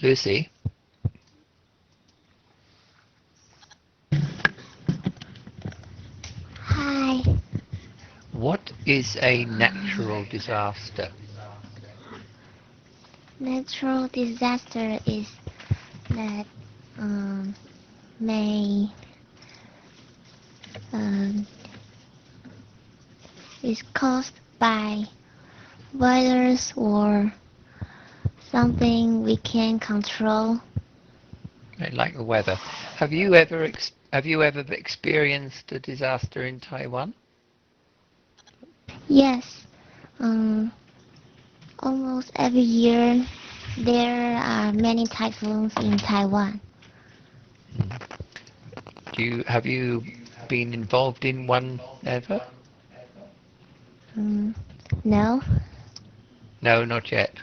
Lucy? Hi. What is a natural disaster? Natural disaster is that may is caused by virus or something we can't control. Like the weather. Have you ever experienced a disaster in Taiwan? Yes, um, almost every year there are many typhoons in Taiwan. Have you been involved in one ever? Mm, no. No, not yet.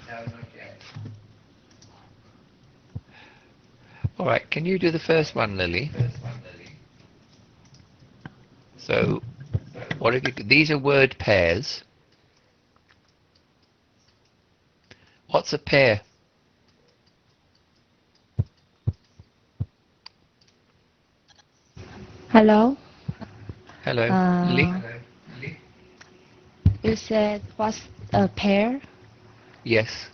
All right, can you do the first one, Lily? So, what have you? These are word pairs. What's a pair? Hello. Hello, Lily. Uh, you said what's a pair? Yes.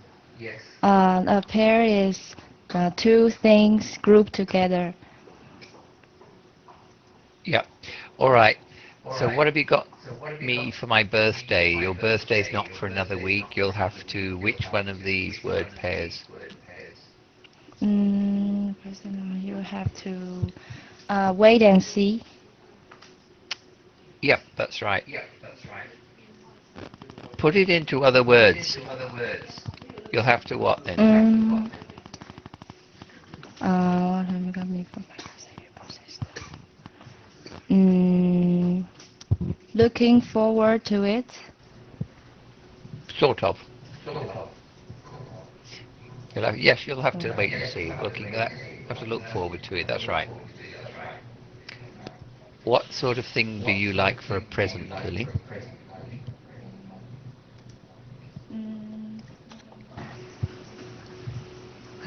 A pair is two things grouped together. Yeah. All right. So what have you got me for my birthday? Your birthday's not for another week. You'll have to. Which one of these word pairs? You have to wait and see. Yep, that's right. Put it into other words. You'll have to what then? Looking forward to it. Sort of. Yes, you'll have to wait and see. Looking at that, have to look forward to it. That's right. What sort of thing do you like for a present, Lily?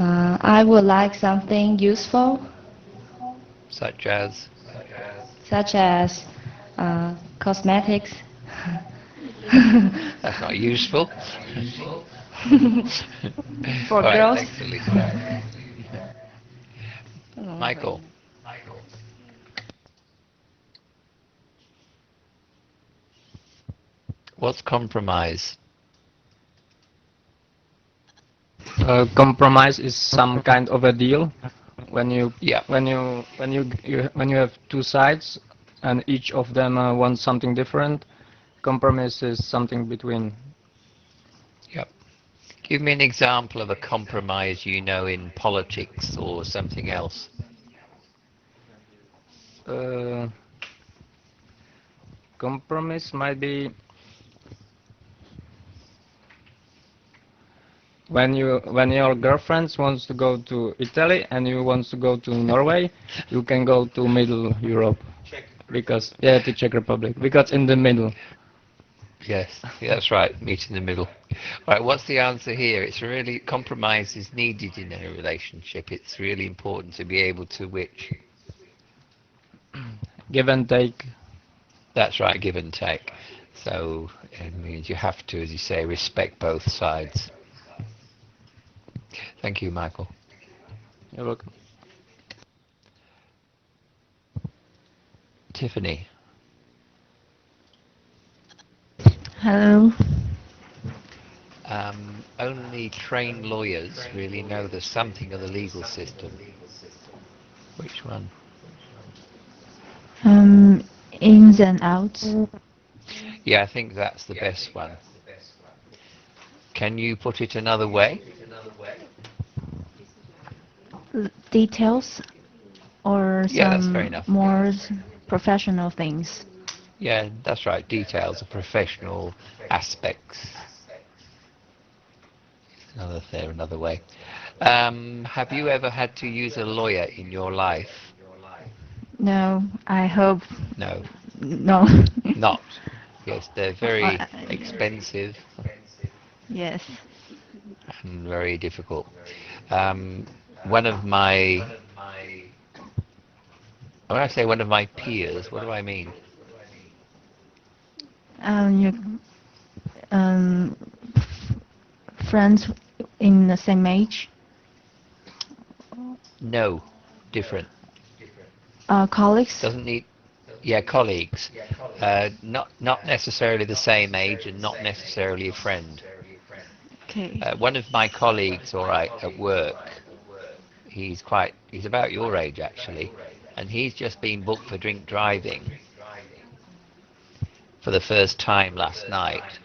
I would like something useful, Such as? such as cosmetics. That's not useful. For All right, girls. thanks, Lily. Michael, what's compromise? Compromise is some kind of a deal when you Yeah, have two sides and each of them wants something different. Compromise is something between. yeah. Give me an example of a compromise you know in politics or something else. Uh, Compromise might be when your girlfriend wants to go to Italy and you wants to go to Norway, you can go to Middle Europe because to Czech Republic because in the middle. Yes, yeah, that's right. Meet in the middle. Right, what's the answer here? It's really compromise is needed in a relationship. It's really important to be able to which. Give and take. That's right, give and take. So it means you have to, as you say, respect both sides. Thank you, Michael. You're welcome. Tiffany. Hello. Only trained lawyers really know there's something of the legal system. Which one? Ins and outs. Yeah, I think that's the best one. Can you put it another way? Details or Yeah, that's fair some enough. more professional things. Yeah, that's right. Details of professional aspects. Another way. Have you ever had to use a lawyer in your life? No, I hope No, no. not. Yes, they're very Uh, expensive yes. and very difficult. One of my, when I say one of my peers, what do I mean? Your um, friends in the same age. No, different. Colleagues. Doesn't need, yeah, colleagues. Not necessarily the same age and not necessarily a friend. Okay. One of my colleagues, all right, at work, he's about your age actually, and he's just been booked for drink driving for the first time last night.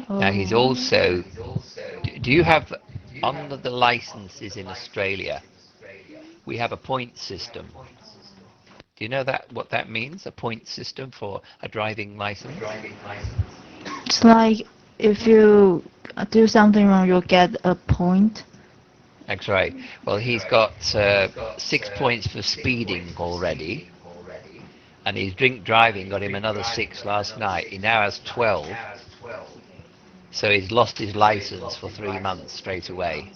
Now he's Oh. also, do you have, on the licenses in Australia, we have a point system. Do you know what that means? A point system for a driving license? It's like if you do something wrong, you'll get a point. That's right. Well, he's got 6 points for speeding already, and his drink driving got him another 6 last night. He now has 12, so he's lost his license for 3 months straight away.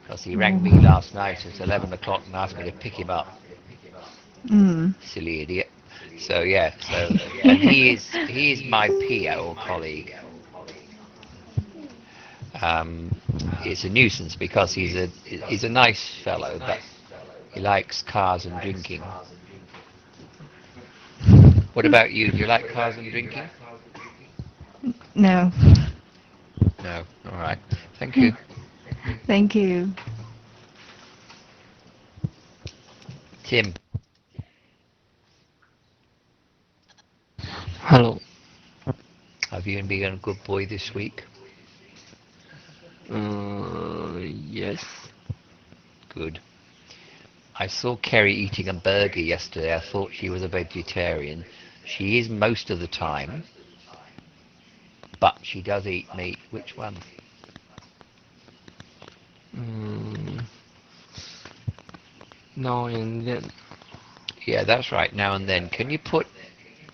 Because he rang me Oh. last night at 11 o'clock and asked me to pick him up. Mm. Silly idiot. So yeah, and he is my peer or colleague. It's a nuisance because he's a nice fellow, but he likes cars and drinking. What about you? Do you like cars and drinking? No. No. All right. Thank you. Thank you. Tim. Hello. Have you been a good boy this week? Yes. Good. I saw Kerry eating a burger yesterday. I thought she was a vegetarian. She is most of the time, but she does eat meat. Which one? Mm, now and then. Yeah, that's right, now and then. Can you put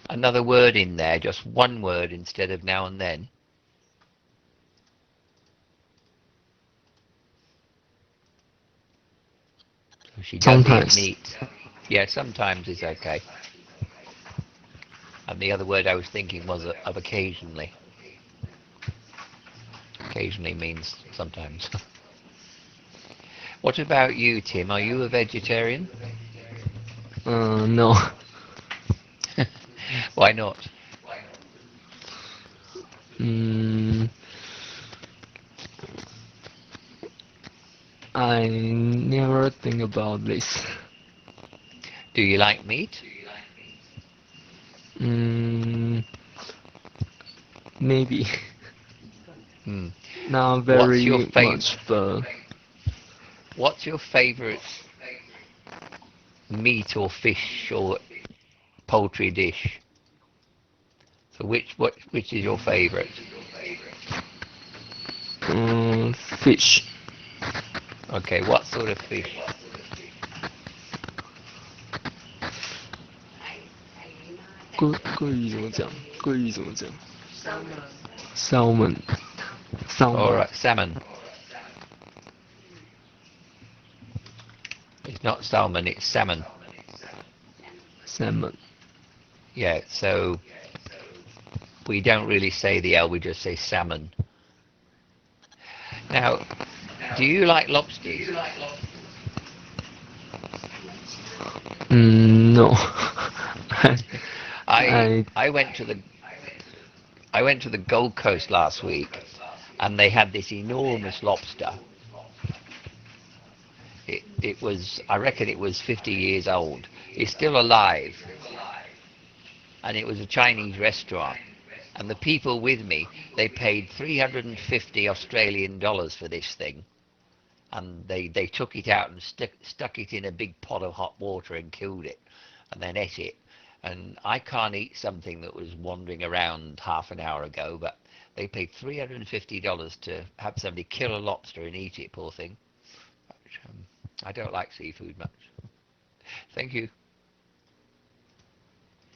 another word in there, just one word instead of now and then? So she does eat Sometimes. meat. Yeah, sometimes is okay. And the other word I was thinking was of occasionally. Occasionally means sometimes. What about you, Tim? Are you a vegetarian? No. Why not? Mm, I never think about this. Do you like meat? Mm, maybe. Hmm. Not What's your very much, but What's your favorite meat or fish or poultry dish? So which is your favorite? fish. Okay, what sort of fish? Salmon. All Salmon. right, salmon. It's not salmon, it's salmon. Salmon. Yeah, so we don't really say the L, we just say salmon. Now, do you like lobsters? No. I I I went to the Gold Coast last week, and they had this enormous lobster. It was, I reckon it was 50 years old. It's still alive, and it was a Chinese restaurant. And the people with me, they paid 350 Australian dollars for this thing, and they took it out and stuck it in a big pot of hot water and killed it, and then ate it. And I can't eat something that was wandering around half an hour ago, but they paid $350 to have somebody kill a lobster and eat it, poor thing. I don't like seafood much. Thank you.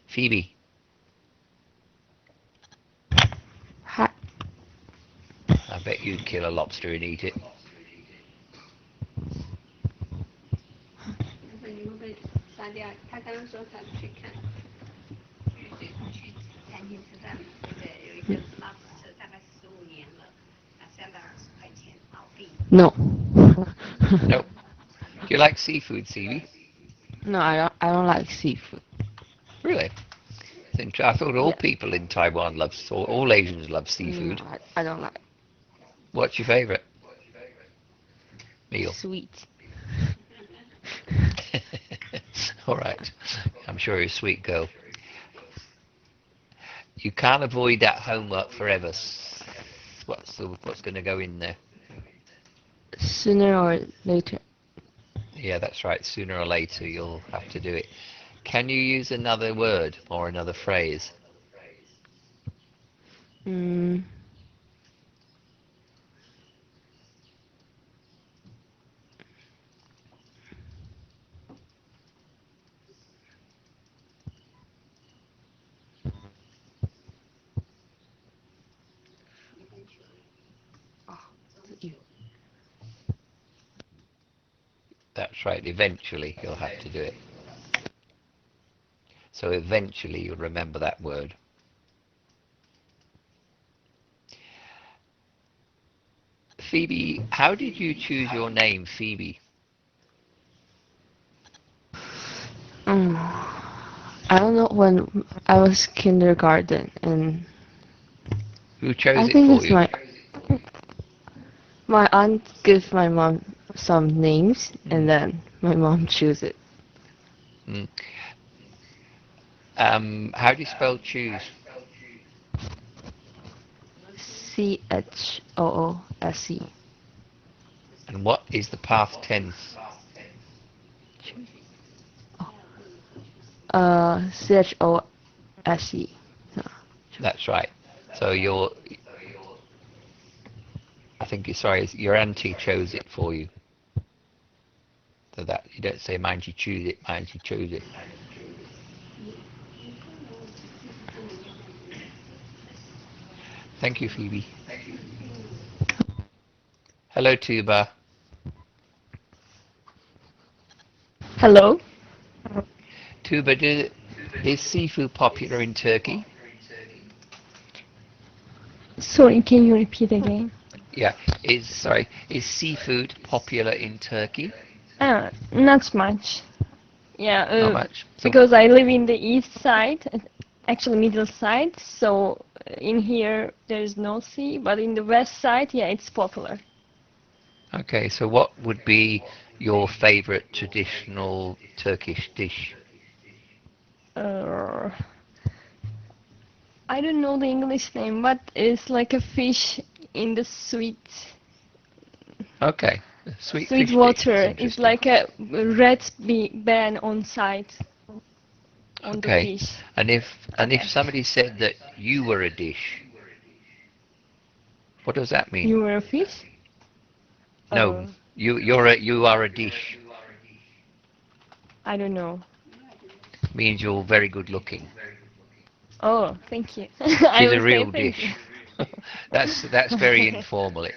Phoebe. Hi. I bet you'd kill a lobster and eat it. No. Nope. Do you like seafood, Stevie? No, I don't like seafood. Really? I thought all Yeah. people in Taiwan love, or all Asians love seafood. No, I don't like What's your favorite meal? sweet. All right. I'm sure you're a sweet girl. You can't avoid that homework forever. What's going to go in there? Sooner or later. Yeah, that's right. Sooner or later, you'll have to do it. Can you use another word or another phrase? Mm. That's right. Eventually, you'll have to do it. So eventually, you'll remember that word. Phoebe, how did you choose your name, Phoebe? Mm. I don't know, when I was kindergarten, and Who chose I it think for it's you? my aunt gave my mom some names, and Mm. then my mom chose it. Mm. How do you spell choose? Choose. And what is the past tense? Chose. That's right. So I think your auntie chose it for you. So that you don't say mind you choose it, mind you chose it. Thank you, Phoebe. Hello, Tuba. Hello? Tuba, is seafood popular in Turkey? Sorry, can you repeat again? Yeah. Is seafood popular in Turkey? Not much. Yeah, Not much. So, because I live in the east side, actually middle side, so in here there's no sea, but in the west side, yeah, it's popular. okay. So, what would be your favorite traditional Turkish dish? Uh, I don't know the English name, but it's like a fish in the Okay. Sweet sweet fish dish. That's water. It's interesting. like a red band on side on the Okay. fish. And if Okay. somebody said that you were a dish, what does that mean? You were a fish? No, Uh, you are a dish. I don't know. Means you're very good looking. Oh, thank you. I She's a will say real thank you. dish. That's very informal.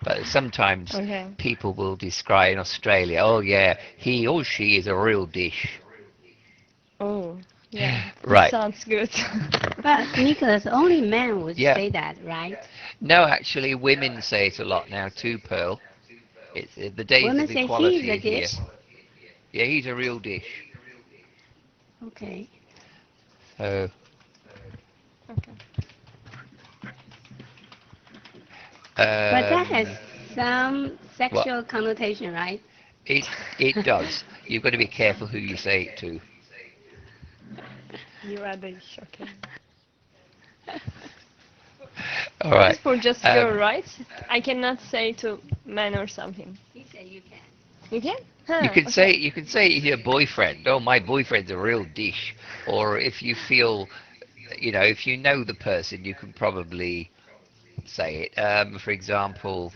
But sometimes Okay. people will describe in Australia. Oh yeah, he or she is a real dish. Oh, yeah. It Right. sounds good. But Nicholas, only men would Yeah. say that, right? No, actually, women say it a lot now too, Pearl. It's the days Women of say he's equality a are here. dish. Yeah, he's a real dish. Okay. So, Okay. But that has um, some what? sexual connotation, right? It does. You've got to be careful who you say it to. You are the okay. All But right. it's for just girl, Um, right? I cannot say to man or something. He said you can. You can? you Huh, can say okay. you can say to your boyfriend, "Oh, my boyfriend's a real dish," or if you feel, if you know the person, you can probably say it. For example,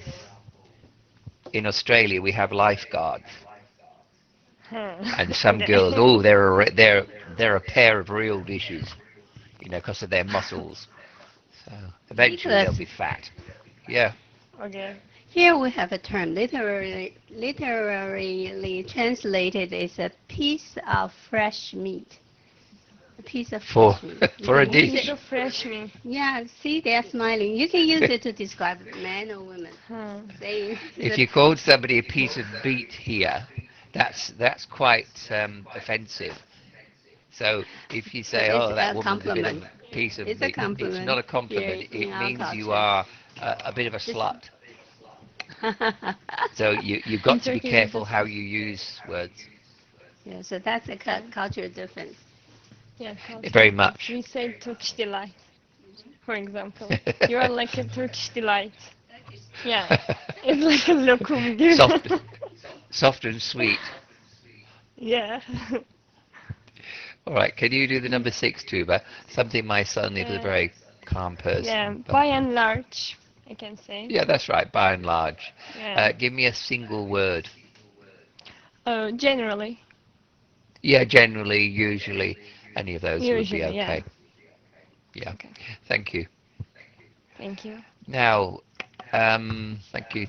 in Australia, we have lifeguards, Huh. and some girls, Okay. oh, they're a pair of real dishes, because of their muscles. So eventually they'll Nicholas, be fat. Yeah. Okay. Here we have a term, literally translated is a piece of fresh meat. A piece of For fresh meat. for a You can use dish. it- Fresh meat. Yeah, see, they're smiling. You can use it to describe man or woman. Saying If you called somebody a piece of meat here, that's quite offensive. So if you say, but it's "Oh, that a woman's a bit of compliment. a piece of It's a meat," it's compliment not a here compliment. in It our means you culture. are a bit of a Just- slut. So you've got to be Turkey, careful that's- how you use words. Yeah, so that's a cultural difference. Yeah, Very culture. much. We say Turkish delight, for example. You are like a Turkish delight. Yeah, it's like a lokum. soft, soft and sweet. Yeah. All right, can you do the number 6, Tuba? Something my son is a very calm Yeah, person. by and large, I can say. Yeah, that's right, by and large. Yeah. Give me a single word. Generally. Yeah, generally, usually, any of those would be Usually, yeah. okay. Yeah, Okay. thank you. Thank you. Now, thank you.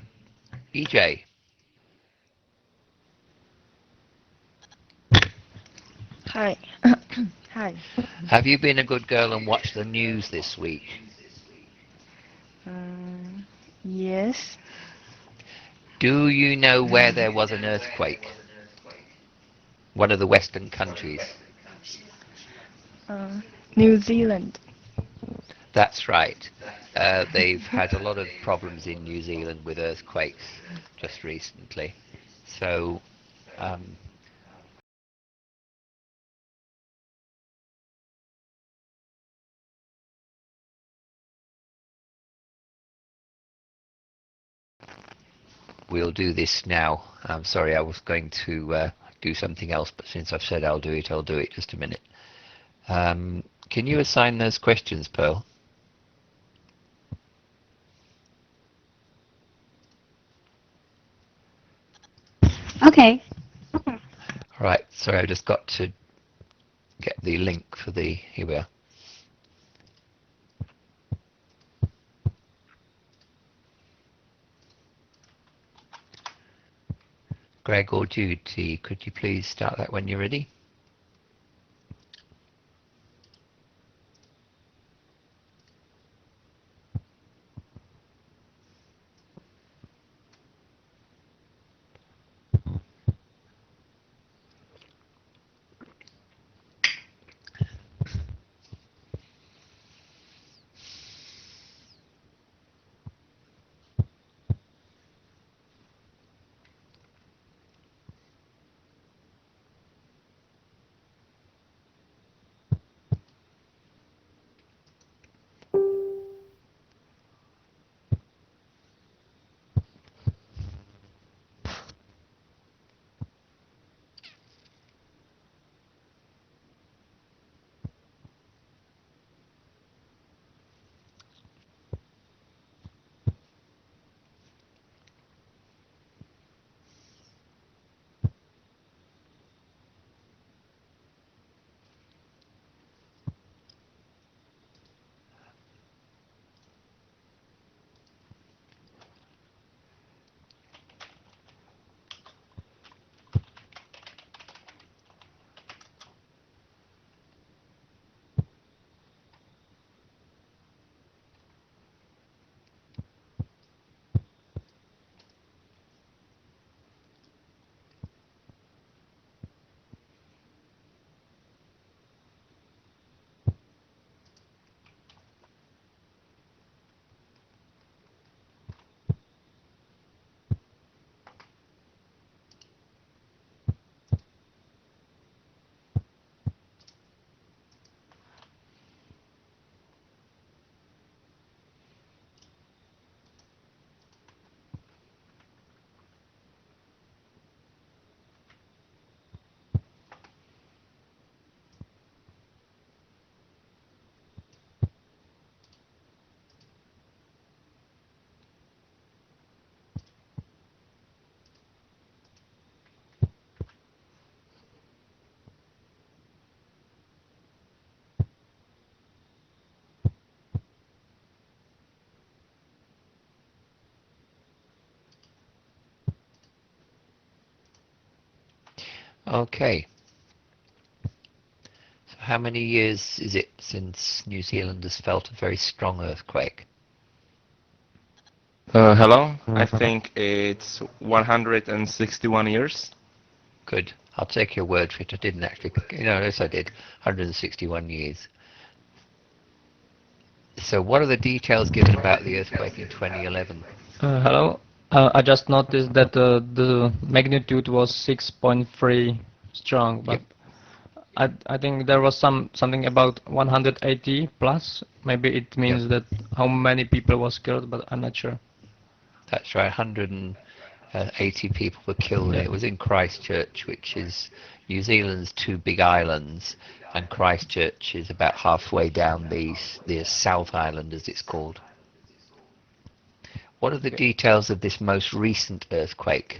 EJ, Hi. Hi. have you been a good girl and watched the news this week? Yes. Do you know where there was an earthquake? One of the Western countries. New Zealand. That's right. They've had a lot of problems in New Zealand with earthquakes just recently. So, um, we'll do this now. I'm sorry, I was going to do something else, but since I've said I'll do it, I'll do it. Just a minute. Can you assign those questions, Pearl? Okay. All right. Sorry, I've just got to get the link for the. Here we are. Greg or Judy, could you please start that when you're ready? Okay. So how many years is it since New Zealand has felt a very strong earthquake? Hello, I think it's 161 years. Good. I'll take your word for it. I didn't actually. Yes, I did. 161 years. So what are the details given about the earthquake in 2011? Hello. I just noticed that the magnitude was 6.3 strong, but I think there was something about 180 plus. Maybe it means that how many people was killed, but I'm not sure. That's right. 180 people were killed. Yeah. It was in Christchurch, which is New Zealand's two big islands, and Christchurch is about halfway down the South Island, as it's called. What are the details of this most recent earthquake?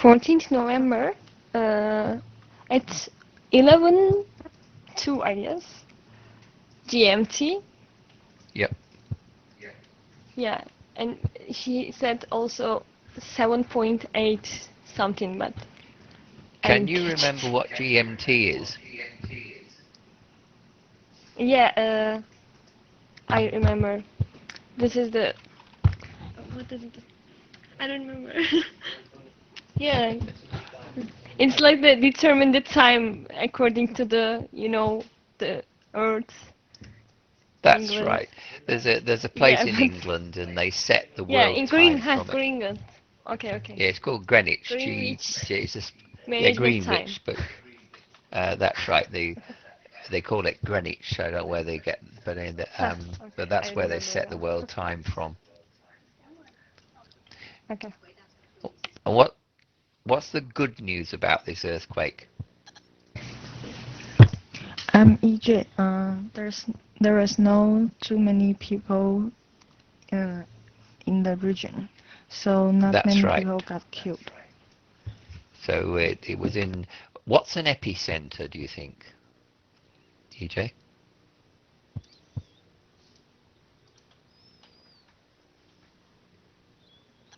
14th November at 11:02, I guess, GMT. Yep. Yeah, and he said also 7.8 something, but Can you remember what GMT is? Yeah, I remember. This is the what is it? I don't remember. Yeah, it's like they determine the time according to the the Earth. That's England. right. There's a place Yeah, in but England, and they set the yeah, world in time from it. Greenland. Okay, okay. Yeah, it's called Greenwich. Greenwich It's just, yeah, Management Time. Greenwich, but that's right. They call it Greenwich. I don't know where they get, but Okay, but that's I where they remember set the now. world time from. Okay. And what's the good news about this earthquake? EJ. There is no too many people in the region, so not That's many right. people got killed. So it was in. What's an epicenter? Do you think, EJ?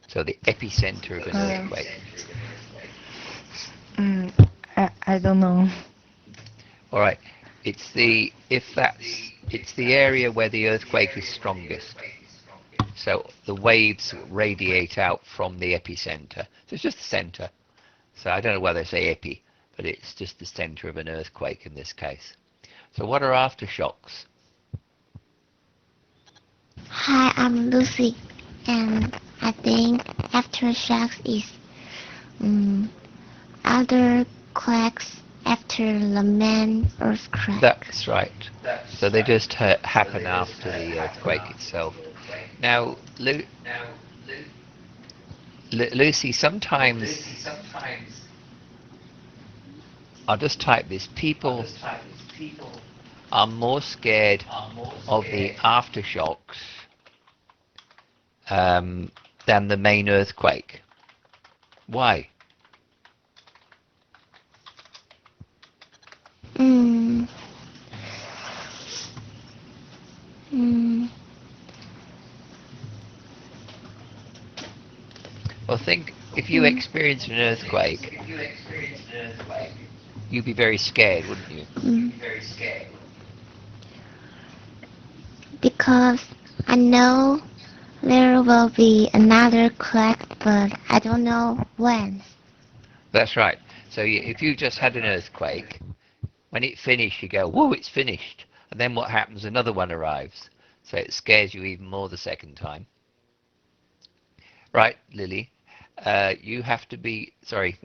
So the epicenter of an earthquake. I don't know. All right. It's the area where the earthquake is strongest. So the waves radiate out from the epicenter. So it's just the center. So I don't know whether they say epi, but it's just the center of an earthquake in this case. So what are aftershocks? Hi, I'm Lucy, and I think aftershocks is other quakes after the main earthquake. That's right. So they just happen after the earthquake itself. Now, Lucy, sometimes I'll just type this. People are more scared of the aftershocks than the main earthquake. Why? Mm. Mm. Well, think if you experienced an earthquake, you'd be very scared, wouldn't you? Because I know there will be another quake, but I don't know when. That's right. So if you just had an earthquake, when it finished, you go, whoa, it's finished. And then what happens? Another one arrives. So it scares you even more the second time. Right, Lily.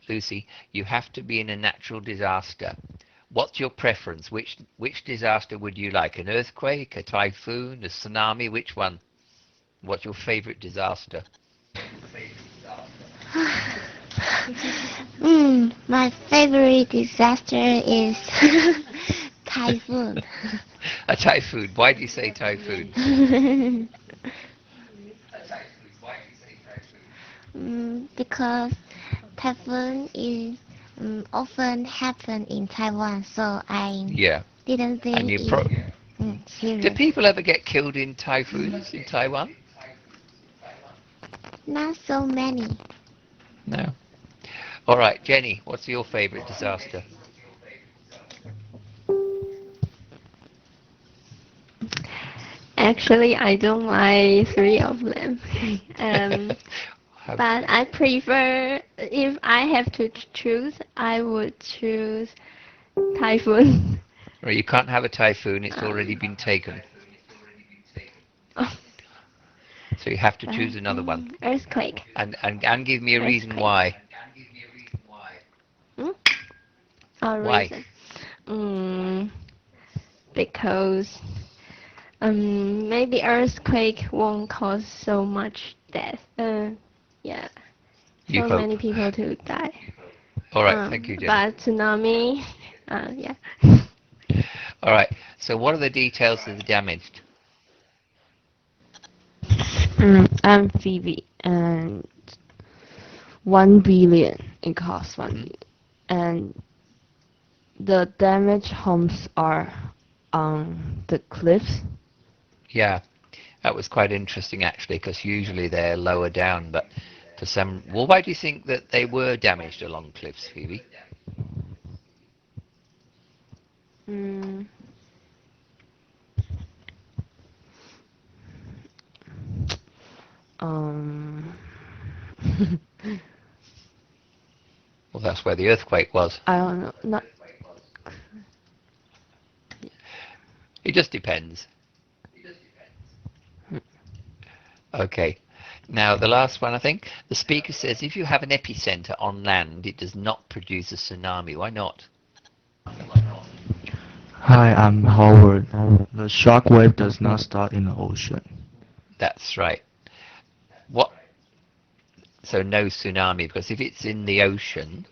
Lucy, you have to be in a natural disaster. What's your preference? Which disaster would you like? An earthquake, a typhoon, a tsunami? Which one? What's your favorite disaster? My favorite disaster is typhoon. A typhoon. Why do you say typhoon? Because typhoon is often happen in Taiwan, so I Yeah. didn't And think you it's do serious. people ever get killed in typhoons in Taiwan? Not so many. No. All right, Jenny, what's your favorite disaster? Actually, I don't like three of them. But I prefer, if I have to choose, I would choose typhoon. Well, you can't have a typhoon, it's already been taken. So you have to choose another one. Earthquake. And give me a reason Earthquake. why. Hmm? A Why? reason. Because maybe earthquake won't cause so much death. Yeah, You so hope. many people to die. All right, thank you, Jenny. But tsunami, yeah. All right, so what are the details of the damage? I'm Phoebe, and 1 billion. It costs 1 billion, and the damaged homes are on the cliffs. Yeah, that was quite interesting actually, because usually they're lower down, but for some... Well, why do you think that they were damaged along cliffs, Phoebe? Mm. Um. Well, that's where the earthquake was. I don't know. Not. It just depends. Okay. Now, the last one, I think. The speaker says, if you have an epicenter on land, it does not produce a tsunami. Why not? Hi, I'm Howard. The shock wave does not start in the ocean. That's right. What? So no tsunami, because if it's in the ocean,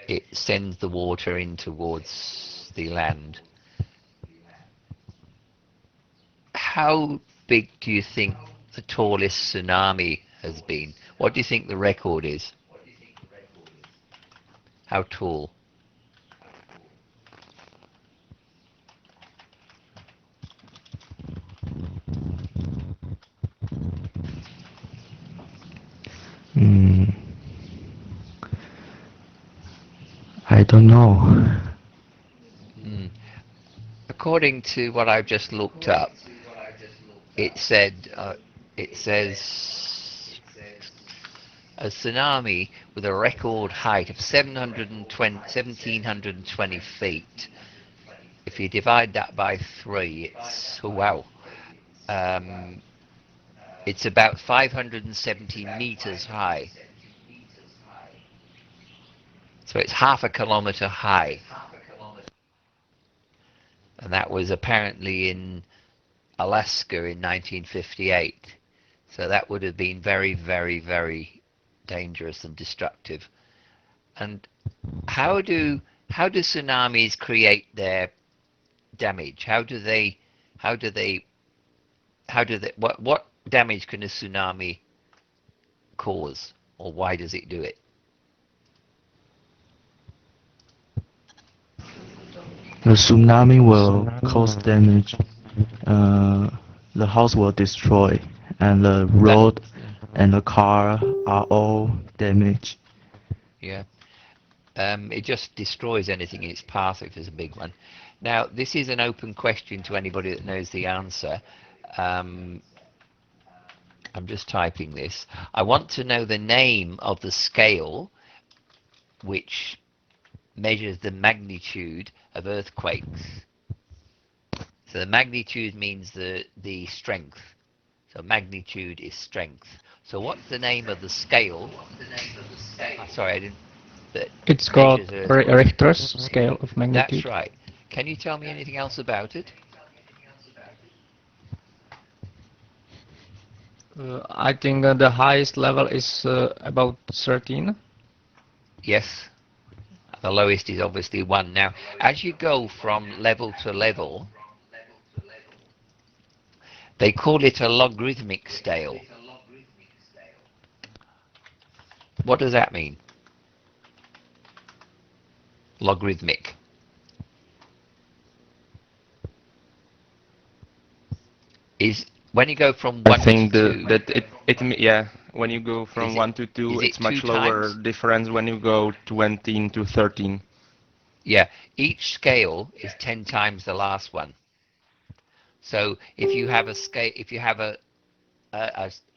it sends the water in towards the land. How big do you think the tallest tsunami has been? What do you think the record is? How tall? Hmm. I don't know. According to what I've just looked up, it says a tsunami with a record height of 1720 feet. If you divide that by 3, it's, oh wow, it's about 570 meters high. So it's half a kilometer high. And that was apparently in Alaska in 1958. So that would have been very, very, very dangerous and destructive. And how do tsunamis create their damage? What damage can a tsunami cause, or why does it do it? The tsunami will cause damage. The house will destroy, and the road and the car are all damaged. Yeah. It just destroys anything in its path if there's a big one. Now, this is an open question to anybody that knows the answer. I'm just typing this. I want to know the name of the scale which measures the magnitude of earthquakes. So the magnitude means the strength. So magnitude is strength. So what's the name of the scale? Sorry, I didn't. It's called Richter's scale of magnitude. That's right. Can you tell me anything else about it? I think the highest level is about 13. Yes. The lowest is obviously 1. Now, as you go from level to level, they call it a logarithmic scale. What does that mean? Logarithmic. Is when you go from 1 I think to 2. that it yeah When you go from Is it- 1 to 2, is it it's much 2 lower times? difference when you go 20 to 13. Yeah, each scale is 10 times the last one. So if you have a scale, if you have a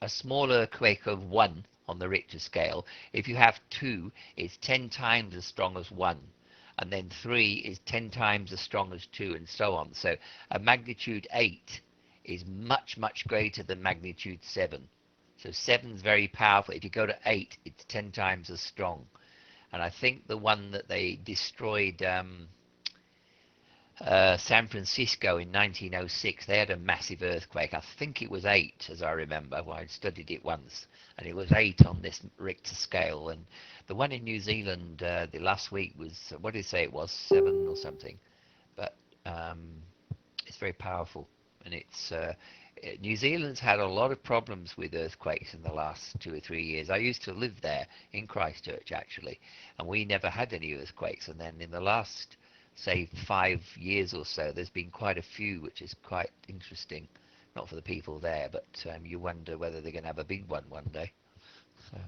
small earthquake of 1 on the Richter scale, if you have 2, it's 10 times as strong as 1. And then 3 is 10 times as strong as 2, and so on. So a magnitude 8 is much, much greater than magnitude 7. So 7 is very powerful. If you go to 8, it's 10 times as strong. And I think the one that they destroyed San Francisco in 1906, they had a massive earthquake. I think it was 8, as I remember. Well, I studied it once, and it was 8 on this Richter scale. And the one in New Zealand the last week was, what did it say it was, 7 or something. But it's very powerful, and it's New Zealand's had a lot of problems with earthquakes in the last 2 or 3 years. I used to live there in Christchurch, actually, and we never had any earthquakes. And then in the last, say, 5 years or so, there's been quite a few, which is quite interesting. Not for the people there, but you wonder whether they're going to have a big one day. So.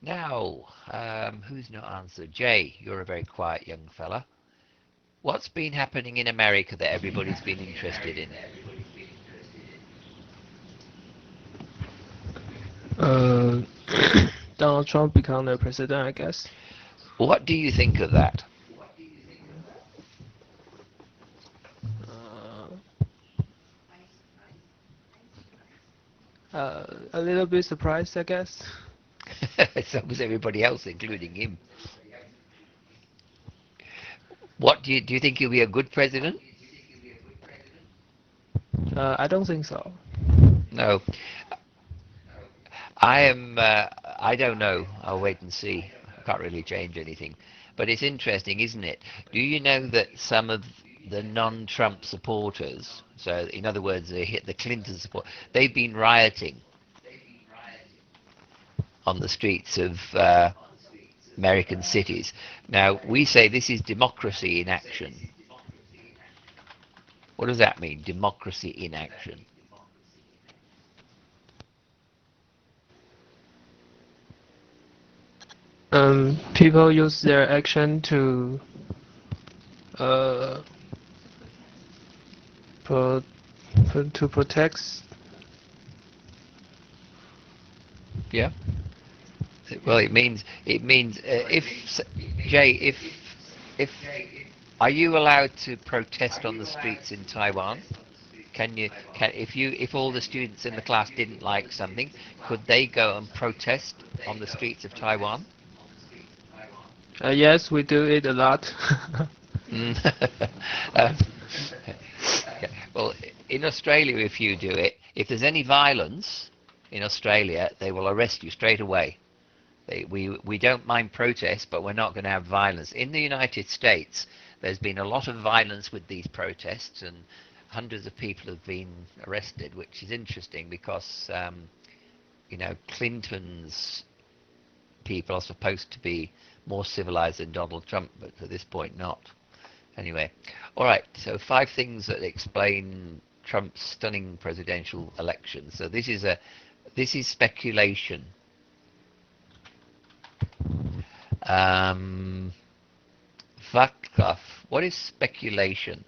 Now, who's not answered? Jay, you're a very quiet young fella. What's been happening in America that everybody's been interested in? Donald Trump become the president, I guess. What do you think of that? A little bit surprised, I guess. So was everybody else, including him. What do you think he'll be a good president? I don't think so. No. I don't know. I'll wait and see. I can't really change anything. But it's interesting, isn't it? Do you know that some of the non-Trump supporters, so in other words, the Clinton support, they've been rioting on the streets of American cities. Now, we say this is democracy in action. What does that mean, democracy in action? People use their action to uh, pro to protect. Yeah. Well, it means if Jay, if are you allowed to protest on the streets in Taiwan? If all the students in the class didn't like something, could they go and protest on the streets of Taiwan? Yes, we do it a lot. Mm. Okay. Well, in Australia, if you do it, if there's any violence in Australia, they will arrest you straight away. We don't mind protests, but we're not going to have violence. In the United States, there's been a lot of violence with these protests, and hundreds of people have been arrested, which is interesting because, Clinton's people are supposed to be more civilized than Donald Trump, but at this point not. Anyway, all right, so 5 things that explain Trump's stunning presidential election. So this is speculation. Vakaf, what is speculation?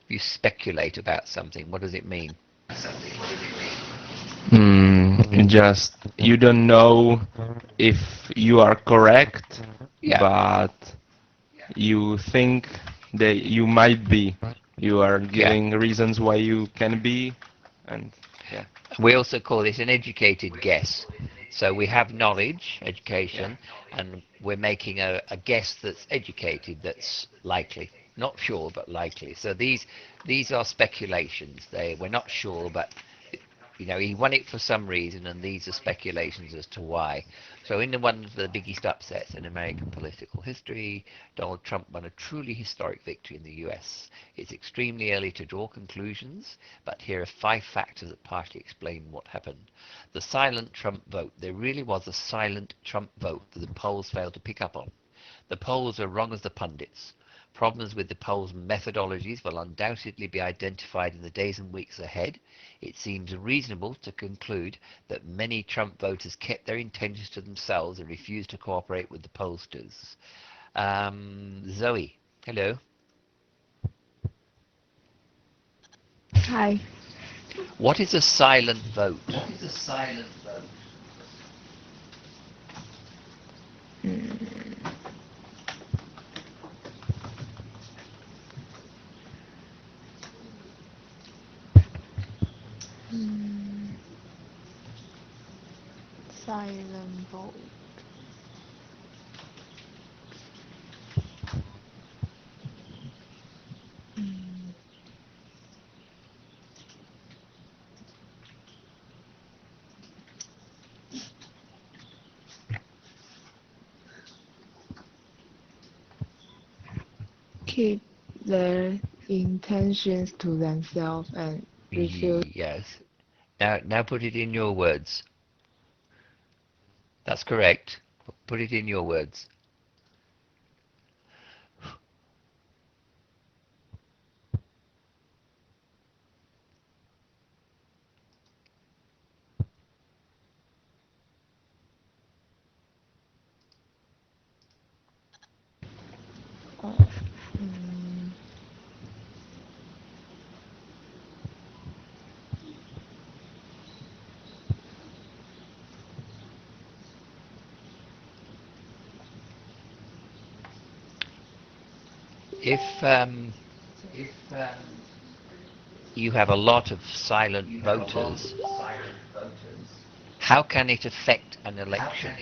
If you speculate about something, what does it mean? Just you don't know if you are correct, Yeah. but you think that you might be. You are Yeah. giving reasons why you can be, and yeah. We also call this an educated guess. So we have knowledge, education, and we're making a guess that's educated, that's likely. Not sure, but likely. So these are speculations. We're not sure, but he won it for some reason, and these are speculations as to why. So in one of the biggest upsets in American political history, Donald Trump won a truly historic victory in the US. It's extremely early to draw conclusions, but here are 5 factors that partly explain what happened. The silent Trump vote. There really was a silent Trump vote that the polls failed to pick up on. The polls are wrong as the pundits. Problems with the polls' methodologies will undoubtedly be identified in the days and weeks ahead. It seems reasonable to conclude that many Trump voters kept their intentions to themselves and refused to cooperate with the pollsters. Zoe, hello. Hi. What is a silent vote? Silent vote. Keep their intentions to themselves and refuse. Yes. Now put it in your words. That's correct. Put it in your words. If you have a lot of silent voters, how can it affect an election?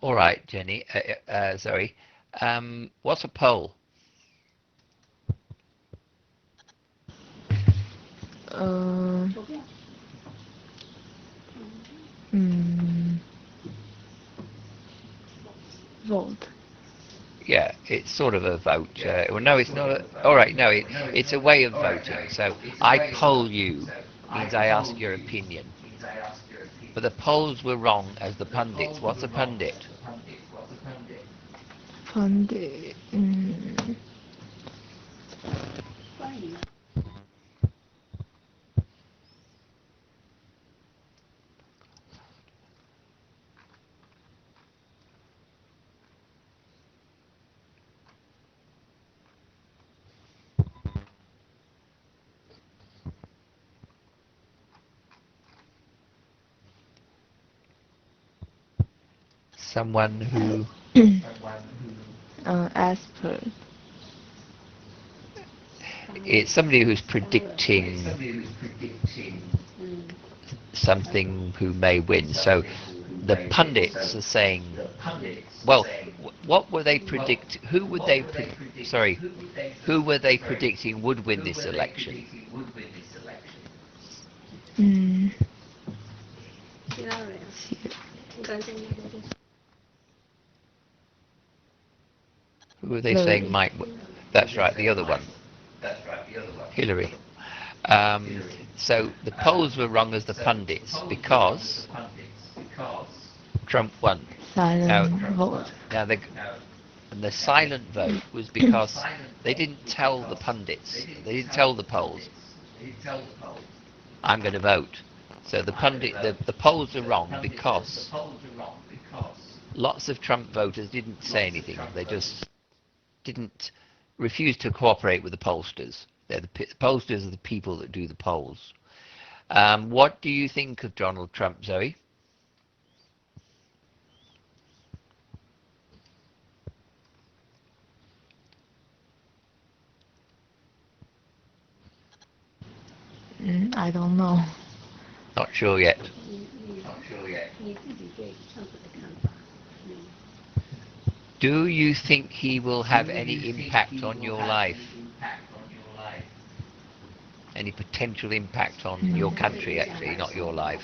All right, Jenny. Zoe, what's a poll? Vote. Yeah, it's sort of a vote. Well, no, it's not. All right, no, it's a way of voting. So I poll you means I ask your opinion. But the polls were wrong as the pundits. What's a pundit? Pundit. Someone who Expert. it's somebody who's predicting something who may win. So the pundits are saying, well, what were they predict? Who would they? Sorry, who were they predicting would win this election? Who were they saying might? That's right, the other one. Hillary. So the polls were wrong as the pundits because Trump won. Silent vote. Now the silent vote was because they didn't tell the pundits, they didn't tell the polls, I'm going to vote. So the polls are wrong because lots of Trump voters didn't say anything. They just didn't refuse to cooperate with the pollsters. The pollsters are the people that do the polls. What do you think of Donald Trump, Zoe? I don't know. Not sure yet. Do you think he will have any impact on your life? Any potential impact on your country, actually, not your life?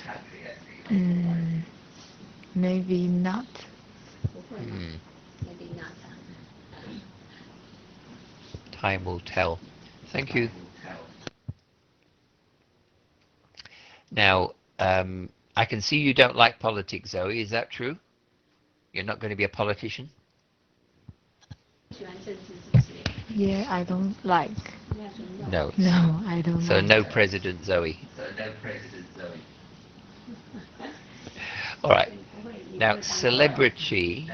Maybe not. Maybe not. Time will tell. Thank you. Now, I can see you don't like politics, Zoe. Is that true? You're not going to be a politician? Yeah, I don't like. No. No, I don't So like. no President Zoe. All right. Now, celebrity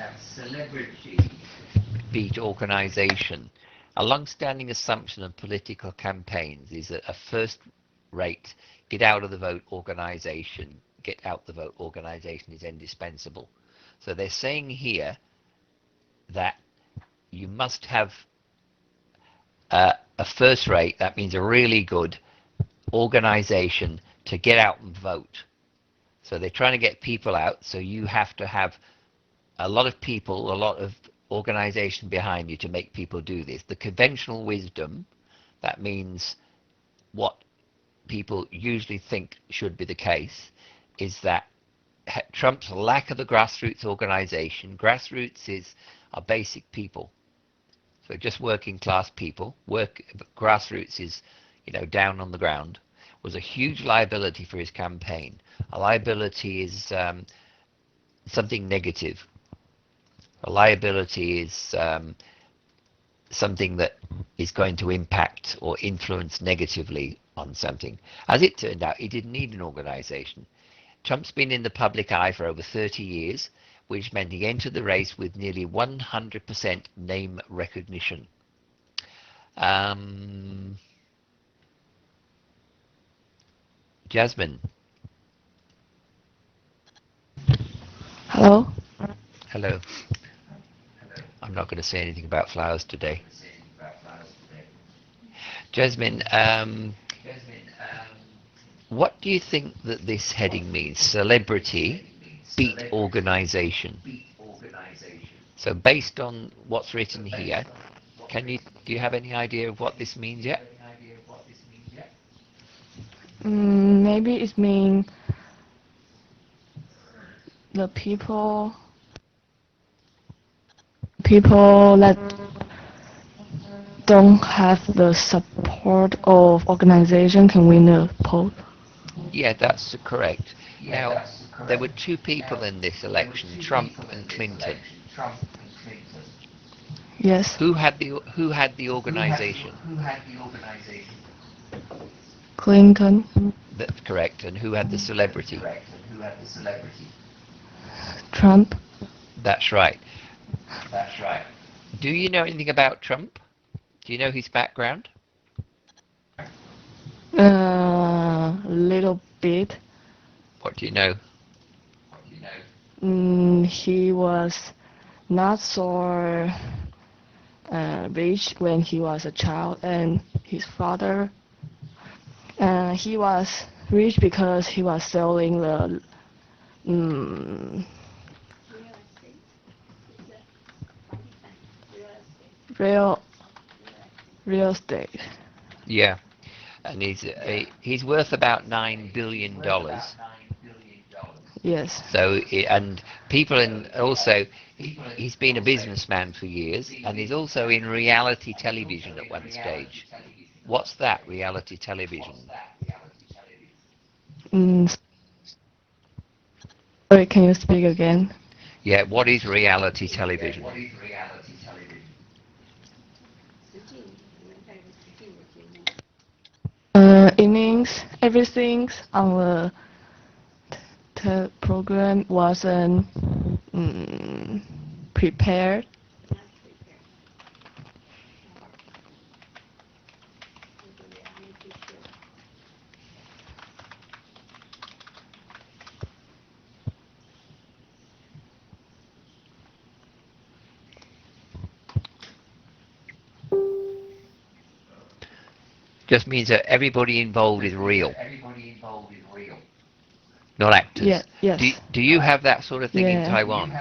beat organization. A long-standing assumption of political campaigns is that a first-rate get out the vote organization is indispensable. So they're saying here that you must have a first-rate, that means a really good organization to get out and vote. So they're trying to get people out, so you have to have a lot of people, a lot of organization behind you to make people do this. The conventional wisdom, that means what people usually think should be the case, is that Trump's lack of the grassroots organization, are basic people. So just working class people, grassroots is, down on the ground, was a huge liability for his campaign. A liability is something negative. A liability is something that is going to impact or influence negatively on something. As it turned out, he didn't need an organization. Trump's been in the public eye for over 30 years, which meant he entered the race with nearly 100% name recognition. Jasmine. Hello? Hello. I'm not going to say anything about flowers today. Jasmine, what do you think that this heading means? Celebrity beat organization. So based on what's written here, do you have any idea of what this means yet? Maybe it means the people that don't have the support of organization can win the poll. Yeah, that's correct. Now, there were two people in this election, Trump and Clinton. Yes. Who had the organization? Clinton. That's correct. And who had the celebrity? Trump. That's right. Do you know anything about Trump? Do you know his background? Little bit. What do you know? He was not so rich when he was a child, and his father. He was rich because he was selling the real estate. Yeah, and he's worth about $9 billion. Yes. So, and he's been a businessman for years, and he's also in reality television at one stage. What's that, reality television? Sorry, can you speak again? Yeah, what is reality television? It means everything on the program wasn't prepared. Just means that everybody involved is real, not actors. Yeah, yes. Do you have that sort of thing in Taiwan?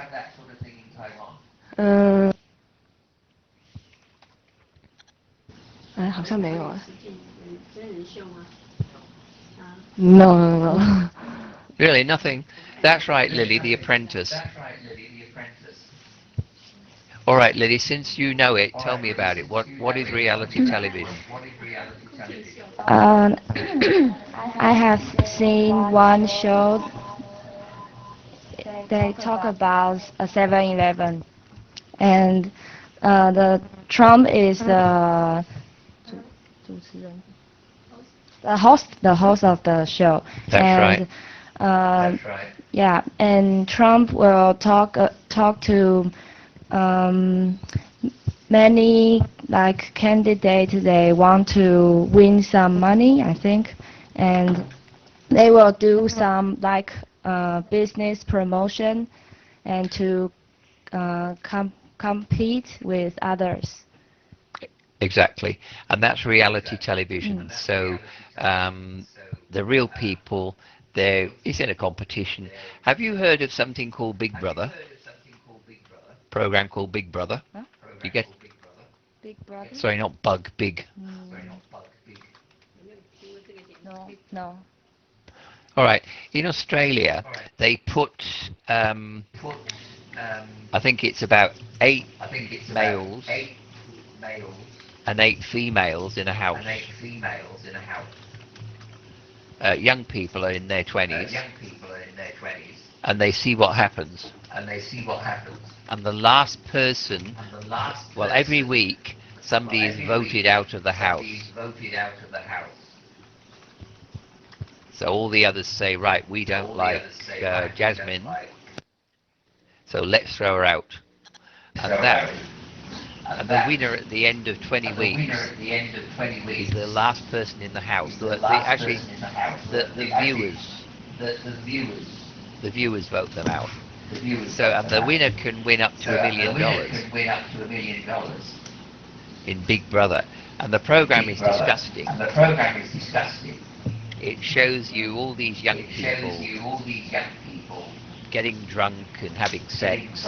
好像没有啊。No, no, no. Really, nothing. That's right, Lily, The Apprentice. All right, Lily, since you know it, tell me about it. What is reality television? Um, I have seen one show. They talk about a 7-Eleven, and the Trump is the host of the show. That's right. And yeah, and Trump will talk to um, many like candidates. They want to win some money, I think, and they will do some like business promotion and to compete with others. Exactly. And that's reality television. So the real people, it's in a competition. Have you heard of something called Big Brother? Program called Big Brother? Huh? You get, Big Brother? sorry, not bug, big. No, no. All right. In Australia, they put, I think it's about 8 males and 8 females in a house. Young people are in their 20s, and they see what happens. And the last person, well, every week somebody is voted out of the house. So all the others say, right, we don't like Jasmine, so let's throw her out. And the winner at the end of 20 weeks is the last person in the house. Actually, the viewers vote them out. So, and the winner can win up to $1 million in Big Brother. And the program is disgusting. It shows you all these young people getting drunk and having sex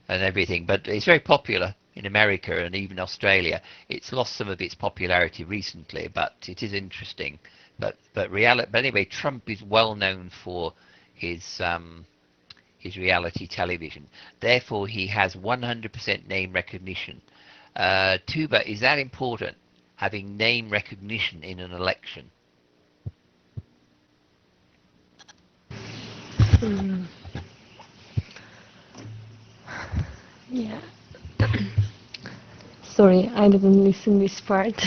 and everything. But it's very popular in America and even Australia. It's lost some of its popularity recently, but it is interesting. But anyway, Trump is well known for his reality television. Therefore, he has 100% name recognition. Tuba, is that important? Having name recognition in an election? Yeah. Sorry, I didn't listen this part.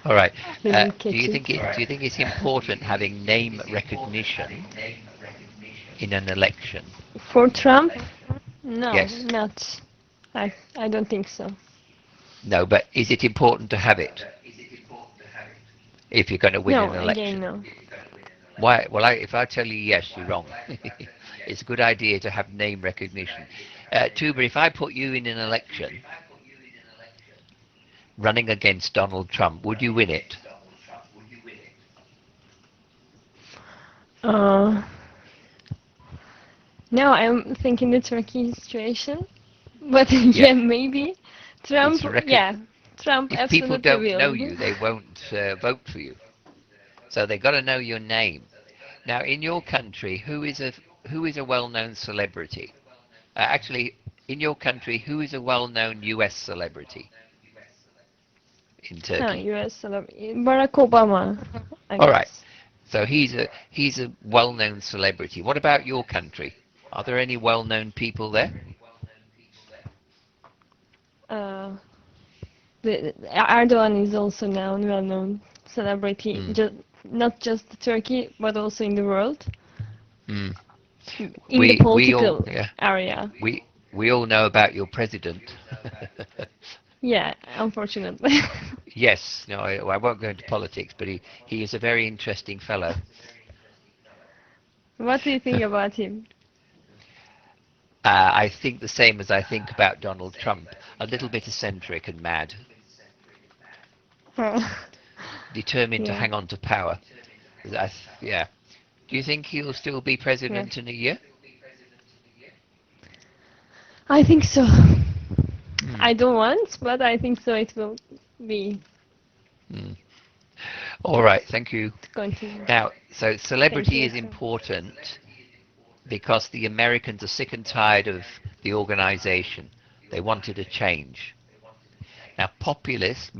All right. Didn't Do catch you it. think it's important having name recognition in an election? For Trump? No, Yes. not. I don't think so. No, but is it important to have it if you're going to win No, an election? again, no. Why? Well, if I tell you yes, you're wrong. It's a good idea to have name recognition. Tuba, if I put you in an election running against Donald Trump, would you win it? No, I'm thinking the Turkey situation. But Yeah. yeah, maybe. Trump, yeah. Trump If people absolutely don't know will. you, they won't vote for you. So they've got to know your name. Now, in your country, who is a well-known celebrity? Actually, in your country, who is a well-known U.S. celebrity in Turkey? US celebrity. Barack Obama, I All right. guess. So he's a well-known celebrity. What about your country? Are there any well-known people there? Erdogan is also now well-known celebrity, not just Turkey, but also in the world. Mm. In the political yeah. area. We all know about your president. Yeah, unfortunately. Yes, no, I won't go into politics, but he is a very interesting fellow. What do you think about him? I think the same as I think about Donald Trump. A little bit eccentric and mad. Determined to Yeah. hang on to power. Yeah. Do you think he'll still be president in a year? I think so. I don't want, but I think so it will be. All right, thank you. Continue. Now, so celebrity is Thank you. important because the Americans are sick and tired of the organization. They wanted a change. Now, populist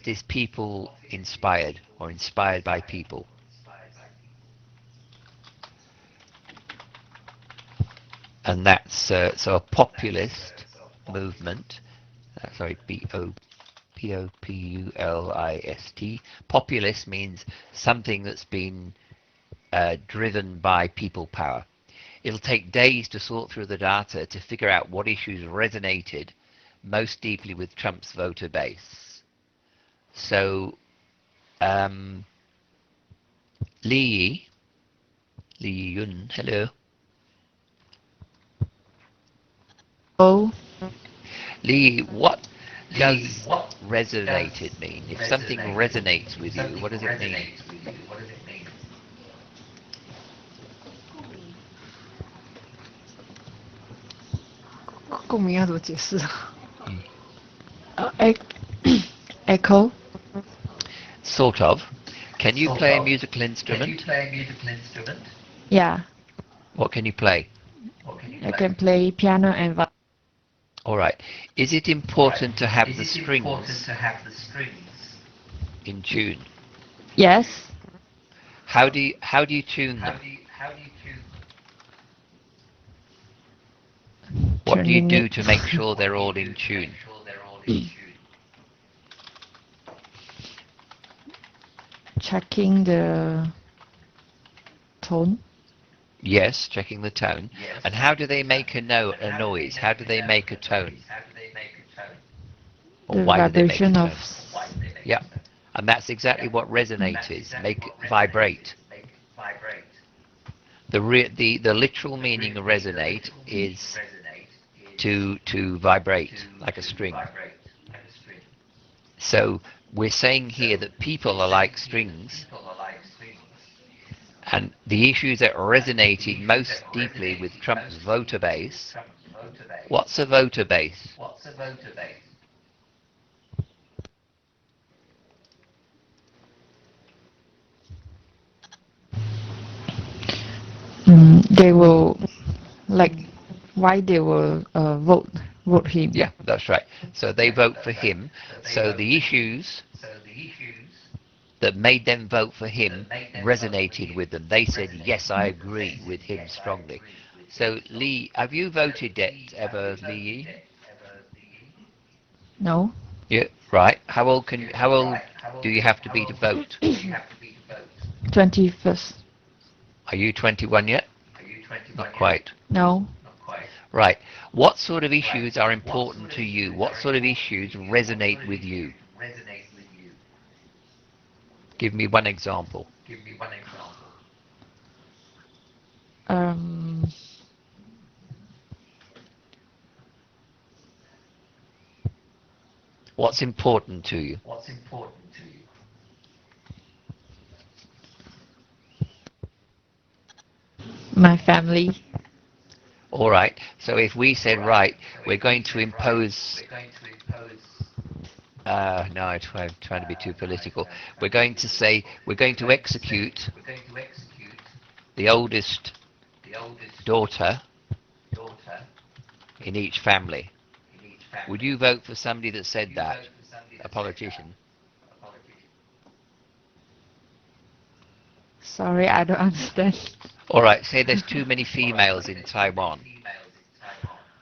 is people inspired or inspired by people. And that's so a populist movement. Sorry, Populist. Populist means something that's been driven by people power. It'll take days to sort through the data to figure out what issues resonated most deeply with Trump's voter base. So, Li Yun, hello. Oh, Li, what does resonated mean? If something resonates with you, what does it mean? 共鸣要怎么解释？Echo. Sort of. Can you play a musical instrument? Yeah, What can you play? I can play piano and violin. All right. Is it important to have the strings in tune? Yes. How do you tune them? What do you do to make sure they're all in tune? Checking the tone. Yes, checking the tone. And how do they make a noise? How do they make a tone? Or The why do they make a vibration tone? of. Yeah. And that's exactly what resonate is. Make vibrate. The literal meaning of resonate is to vibrate like a string. So we're saying here that people are like strings, and the issues that resonated most deeply with Trump's voter base. What's a voter base? They will, like, why they will vote him. Yeah, that's right. So they vote for him. So the issues that made them vote for him resonated with them. They said, yes, I agree with him strongly. So Lee, have you voted yet ever, Lee? No. Yeah, right. How old do you have to be to vote? 21st. Are you 21 yet? Not quite. No. Right. What sort of issues are important to you? What sort of issues resonate with you? Give me one example. What's important to you? My family. All right. So if we said, right, we're going to impose. No, I'm trying to be too political. We're going to say we're going to execute the oldest daughter in each family. Would you vote for somebody that said that? A politician? Sorry, I don't understand. All right. Say there's too many females in Taiwan.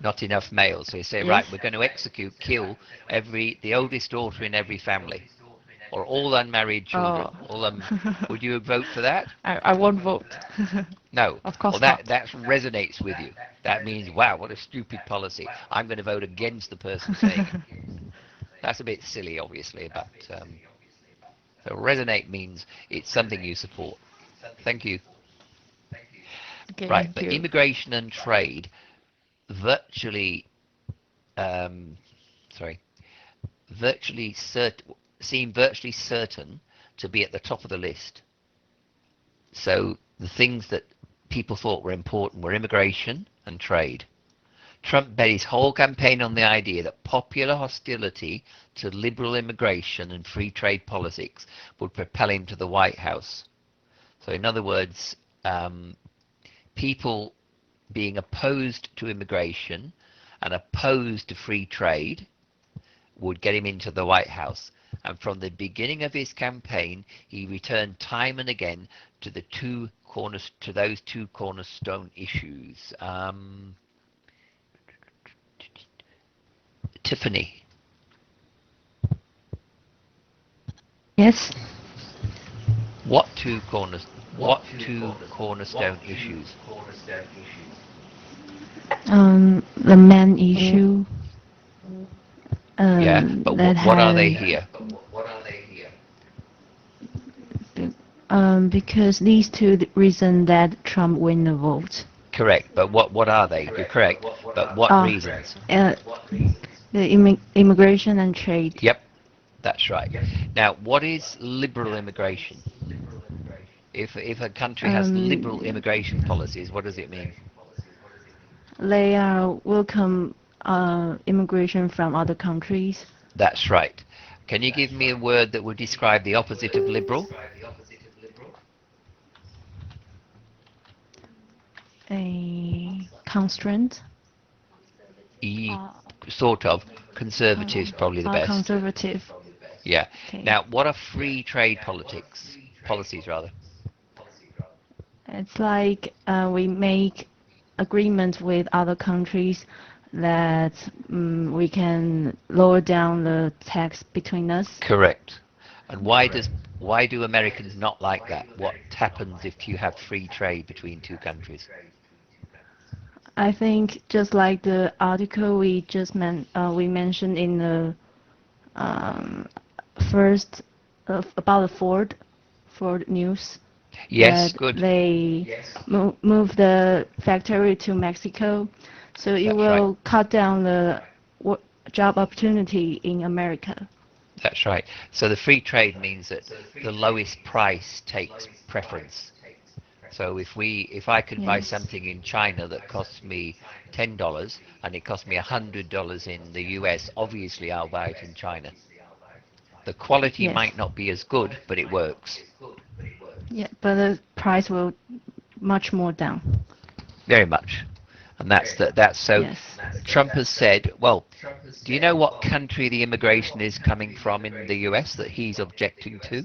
Not enough males. So you say, right, we're going to kill the oldest daughter in every family, or all unmarried children. Would you vote for that? I won't vote. No. Of course Well, not. that resonates with you. That means, wow, what a stupid policy. I'm going to vote against the person saying it. That's a bit silly, obviously, but so resonate means it's something you support. Thank you. Okay, Right, but thank you. immigration and trade virtually, seem virtually certain to be at the top of the list. So the things that people thought were important were immigration and trade. Trump bet his whole campaign on the idea that popular hostility to liberal immigration and free trade politics would propel him to the White House. So in other words, people being opposed to immigration and opposed to free trade would get him into the White House. And from the beginning of his campaign, he returned time and again to those two cornerstone issues. Tiffany. Yes. What two cornerstone issues? The main issue. Yeah, but what are they here? Because these two reasons that Trump win the vote. Correct, but what are they? You're correct, but what reasons? The immigration and trade. Yep, that's right. Now, what is liberal immigration? If a country has liberal immigration policies, what does it mean? They welcome immigration from other countries. That's right. Can you give me a word that would describe the opposite of liberal? A constraint. Sort of. Conservative is probably the best. Conservative. Yeah. Okay. Now, what are free trade policies rather? It's like we make agreements with other countries that we can lower down the tax between us. Correct. And why do Americans not like that? What happens if you have free trade between two countries? I think just like the article we just mentioned in the first about the Ford news. Yes, good. They move the factory to Mexico, so it will cut down the job opportunity in America. That's right. So the free trade means that the lowest price takes preference. So if I can buy something in China that costs me $10 and it costs me $100 in the US, obviously I'll buy it in China. The quality might not be as good, but it works. Yeah, but the price will much more down. Very much. And that's so. Yes. Trump has said, well, do you know what country the immigration is coming from in the US that he's objecting to?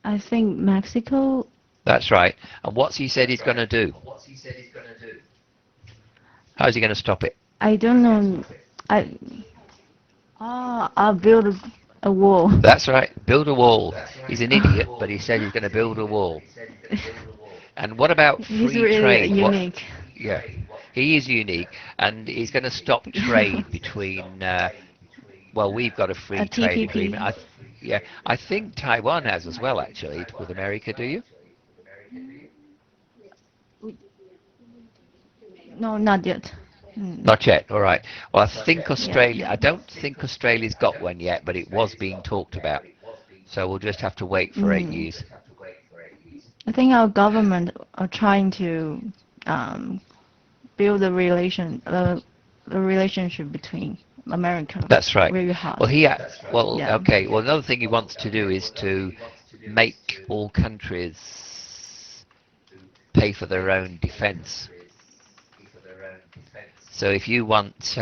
I think Mexico. That's right. And what's he said he's going to do? How's he going to stop it? I don't know. I'll build a wall. That's right. Build a wall. He's an idiot, but he said he's going to build a wall. And what about free He's really trade? Unique. Yeah, he is unique, and he's going to stop trade between. Well, we've got a free trade agreement. I think Taiwan has as well, actually, with America. Do you? No, not yet. Not yet. All right. Well, I think Australia. I don't think Australia's got one yet, but it was being talked about. So we'll just have to wait for 8 years. I think our government are trying to build the relationship between America. That's right. Really hard. Well, okay. Well, another thing he wants to do is to make all countries pay for their own defense. So if you want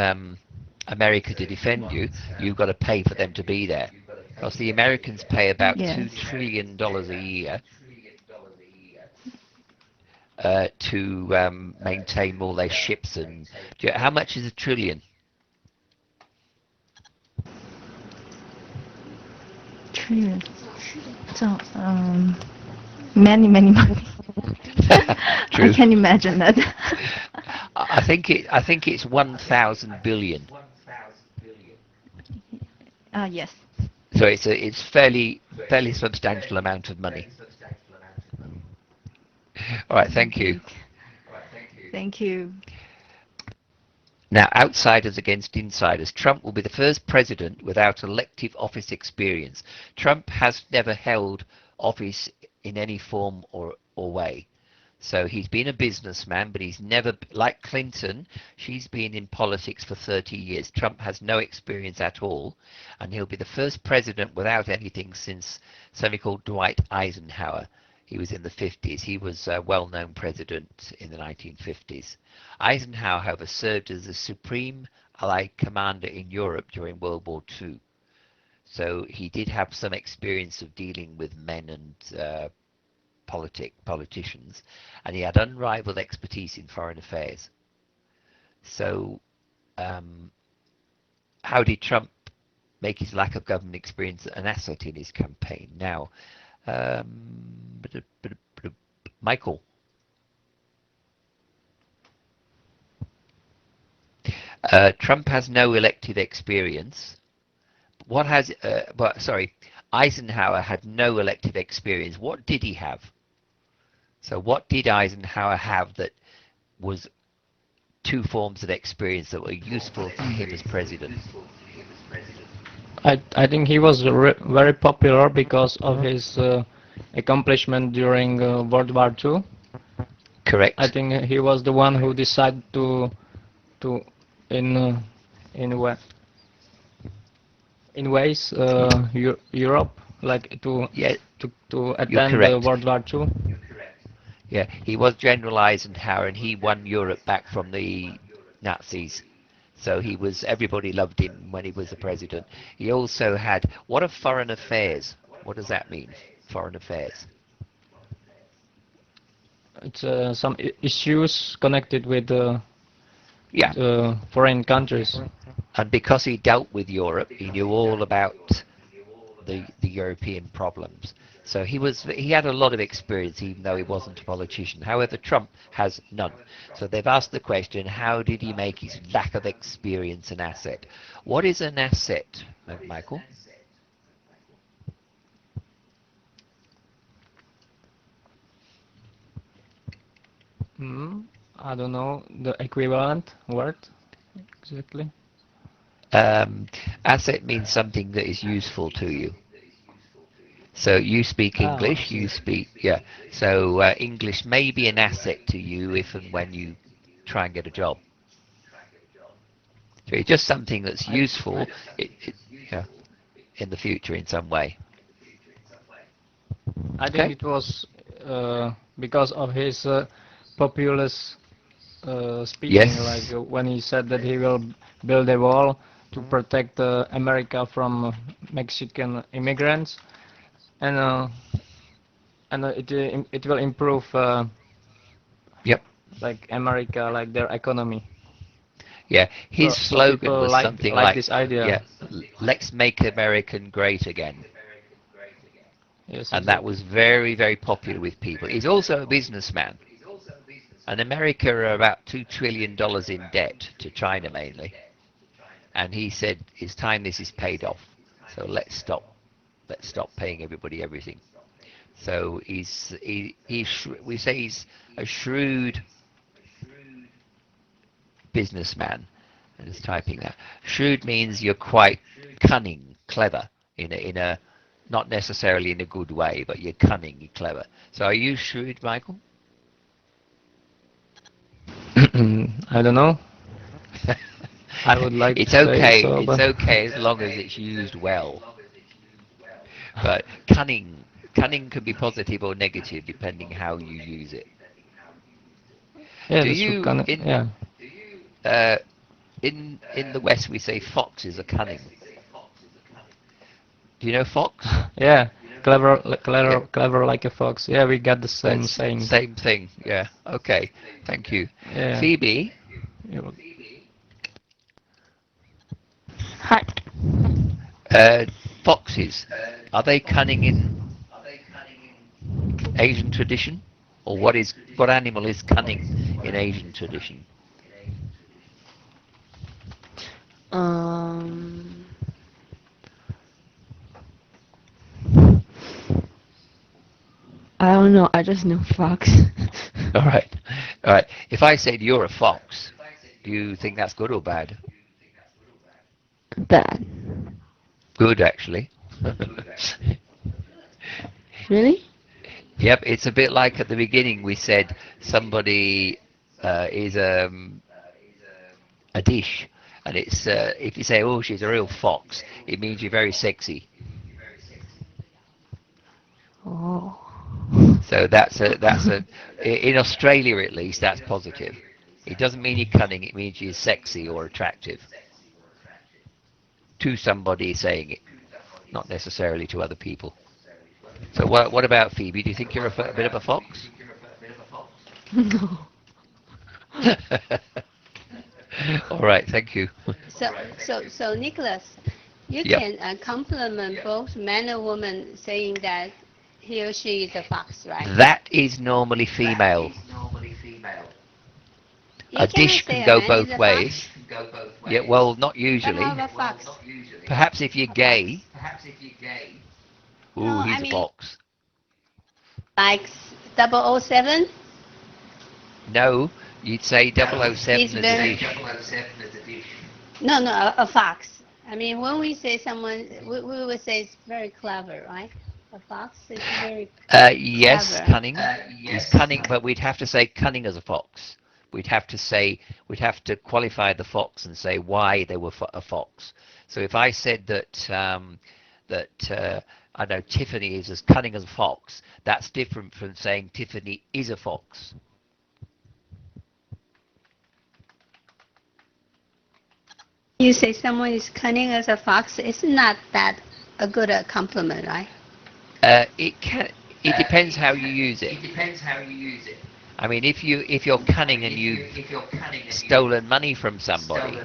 America to defend you, you've got to pay for them to be there. Because the Americans pay about $2 trillion a year to maintain all their ships. And how much is $1 trillion? Trillion. So many money. I can imagine that. I think it's 1,000 billion. Yes. So it's fairly substantial amount of money. All right, thank you. Thank you. Now, outsiders against insiders. Trump will be the first president without elective office experience. Trump has never held office in any form or way. So he's been a businessman, but he's never, like Clinton, she's been in politics for 30 years. Trump has no experience at all, and he'll be the first president without anything since somebody called Dwight Eisenhower. He was in the 50s. He was a well-known president in the 1950s. Eisenhower, however, served as the supreme Allied commander in Europe during World War II. So he did have some experience of dealing with men and politicians, and he had unrivaled expertise in foreign affairs. So how did Trump make his lack of government experience an asset in his campaign? Now, Michael. Trump has no elective experience. What has, Eisenhower had no elective experience. What did he have? So what did Eisenhower have that was two forms of experience that were useful to him as president? I think he was very popular because of his accomplishment during World War II. Correct. I think he was the one who decided to in what in ways Europe like to attend World War II. Yeah, he was General Eisenhower, and he won Europe back from the Nazis. So he was, everybody loved him when he was the president. He also had, what are foreign affairs? What does that mean, foreign affairs? It's some issues connected with yeah. Foreign countries. And because he dealt with Europe, he knew all about the European problems. So he had a lot of experience, even though he wasn't a politician. However, Trump has none. So they've asked the question, how did he make his lack of experience an asset? What is an asset, Michael? I don't know the equivalent word exactly. Asset means something that is useful to you. So you speak English, you speak, yeah. So English may be an asset to you if and when you try and get a job. So it's just something that's useful in the future in some way. I think it was because of his populist speaking, yes. like when he said that he will build a wall to protect America from Mexican immigrants, and it will improve yep. like America, like their economy. Yeah, his slogan was something like this idea. Yeah, let's make America great again. Yes, and that was very, very popular with people. He's also a businessman. And America are about $2 trillion in debt to China mainly. And he said, it's time this is paid off. So let's stop paying everybody everything. So we say he's a shrewd businessman. I'm just typing that. Shrewd means you're quite cunning, clever, in a not necessarily in a good way, but you're cunning, you're clever. So are you shrewd, Michael? I don't know. I would like it's to okay. say so, It's okay as long as it's used well. But cunning can be positive or negative depending how you use it. Yeah, Do you in the West we say foxes are cunning. Do you know fox? Yeah, clever like a fox. Yeah, we got the same saying. Same thing. Yeah. Okay. Thank you. Yeah. Phoebe. Hi. Foxes, are they cunning in Asian tradition, or what animal is cunning in Asian tradition? I don't know. I just know fox. All right. If I said you're a fox, do you think that's good or bad? Bad. Good, actually. Really? Yep, it's a bit like at the beginning we said somebody is a dish, and it's if you say, oh, she's a real fox, it means you're very sexy. Oh. So that's a in Australia at least that's positive. It doesn't mean you're cunning, it means you're sexy or attractive to somebody saying it, not necessarily to other people. So what about Phoebe? Do you think you're a bit of a fox? No. All right, thank you. So Nicholas, you Yep. can compliment both man and woman saying that he or she is a fox, right? That is normally female. You A cannot dish say can a go man is both a ways. fox, Yeah, well, not but usually. how about fox? Perhaps if you're A gay. fox. Ooh, No, he's I a mean fox. like 007. No, you'd say 007 He's as a very dish. no, a fox. I mean, when we say someone, we would say it's very clever, right? A fox is very Yes, clever. cunning. He's cunning, but we'd have to say cunning as a fox. We'd have to qualify the fox and say why they were a fox. So if I said that I know Tiffany is as cunning as a fox, that's different from saying Tiffany is a fox. You say someone is cunning as a fox, it's not that a good compliment, right? It can. It depends how you use it. I mean, if you're cunning and you've stolen money from somebody,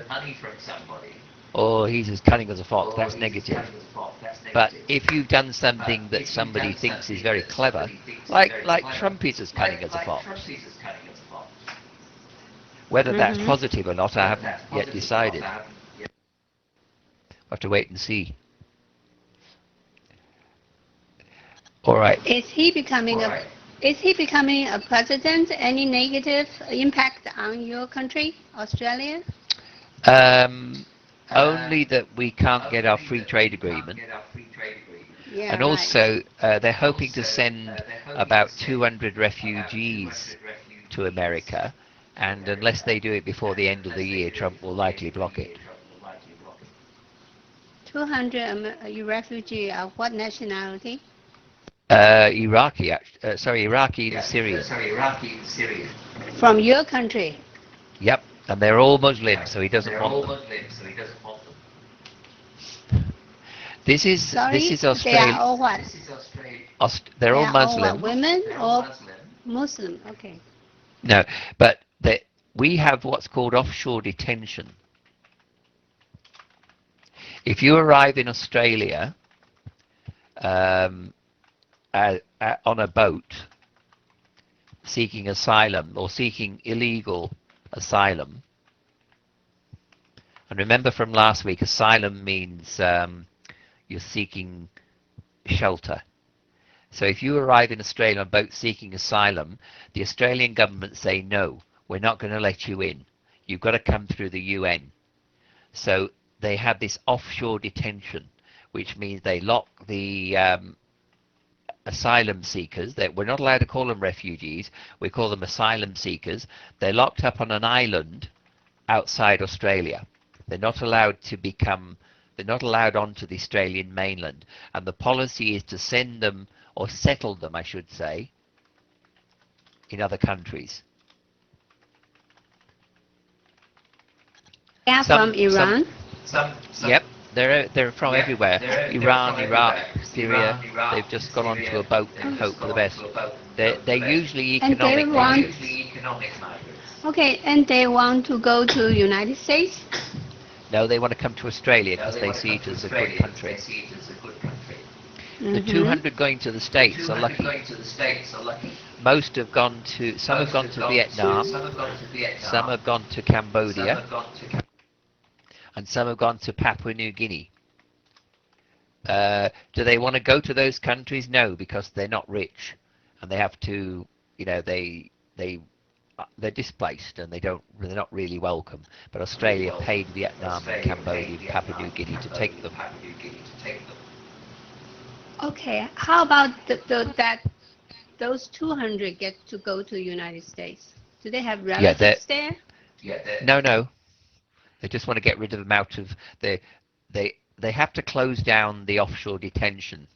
or he's as cunning as a fox, that's negative. But if you've done something that somebody thinks is very clever, like Trump is as cunning as a fox, whether that's Mm-hmm. positive or not, I haven't yet decided. Have to wait and see. All right. Is he becoming a president? Any negative impact on your country, Australia? Um, Only that we can't get our free trade agreement. Yeah, And right. also, they're hoping to send about 200 refugees to America. And unless they do it before the end of the year, Trump will likely block it. 200 refugee of what nationality? Iraqi, Iraqi and Syrian. From your country. Yep, and they're all Muslims, so he doesn't want them. This is Sorry, they are Australia. all what? They're They all are all what? Muslim. Women or Muslim? Okay. No, but we have what's called offshore detention. If you arrive in Australia on a boat seeking asylum or seeking illegal asylum, and remember from last week, asylum means you're seeking shelter. So if you arrive in Australia on a boat seeking asylum, the Australian government say, no, we're not going to let you in. You've got to come through the UN. So they have this offshore detention, which means they lock the asylum seekers. We're not allowed to call them refugees. We call them asylum seekers. They're locked up on an island outside Australia. They're not allowed onto the Australian mainland. And the policy is to send them, or settle them, I should say, in other countries. They are from Iran? Yep, they're from everywhere. Iran, Iraq, Syria. They've just gone onto a boat and hope for the best. They're usually economic migrants. Okay, and they want to go to United States? No, they want to come to Australia because they see it as a good country. The 200 going to the States are lucky. Most have gone to, some have gone to Vietnam, some have gone to Cambodia, and some have gone to Papua New Guinea. Do they want to go to those countries? No, because they're not rich, and they have to, they're displaced and they're not really welcome. But Australia paid Vietnam and Cambodia and Papua New Guinea to take them. Okay, how about the those 200 get to go to United States? Do they have relatives there? No. They just want to get rid of them out of they have to close down the offshore detention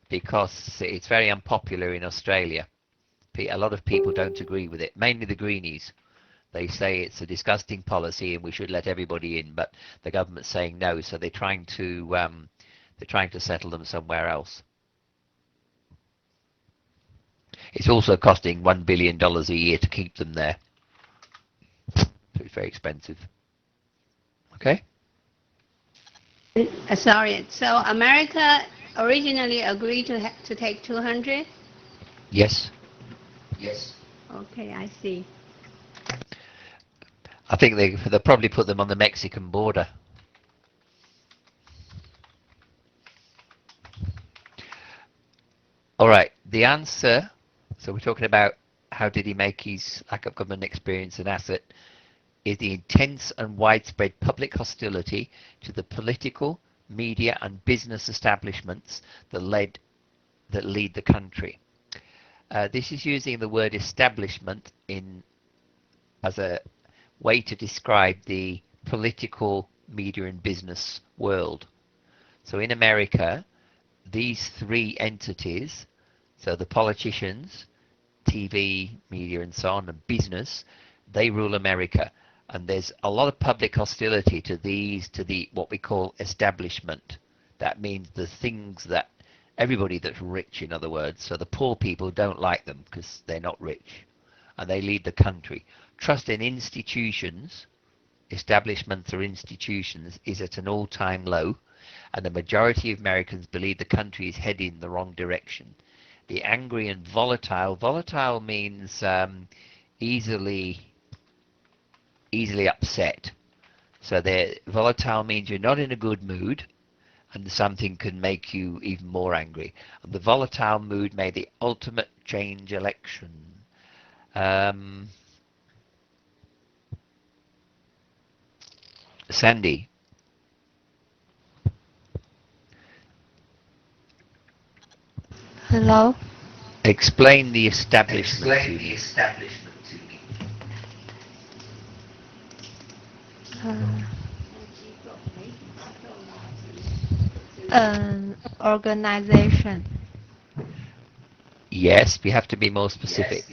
because it's very unpopular in Australia. A lot of people don't agree with it, mainly the Greenies. They say it's a disgusting policy and we should let everybody in, but the government's saying no, so they're trying to settle them somewhere else. It's also costing $1 billion a year to keep them there. So it's very expensive. Okay? Sorry, so America originally agreed to take 200? Yes. Okay, I see. I think they'll probably put them on the Mexican border. All right, the answer, so we're talking about how did he make his lack of government experience an asset, is the intense and widespread public hostility to the political, media and business establishments that lead the country. This is using the word establishment as a way to describe the political, media and business world. So in America, these three entities, so the politicians, TV, media and so on, and business, they rule America. And there's a lot of public hostility to the what we call establishment. That means the things that everybody that's rich, in other words, so the poor people don't like them because they're not rich and they lead the country. Trust in institutions, establishments or institutions, is at an all-time low, and the majority of Americans believe the country is heading in the wrong direction. The angry and volatile means easily upset. So volatile means you're not in a good mood and something can make you even more angry. And the volatile mood made the ultimate change election. Sandy. Hello? Explain the establishment to me. Organization. Yes, we have to be more specific.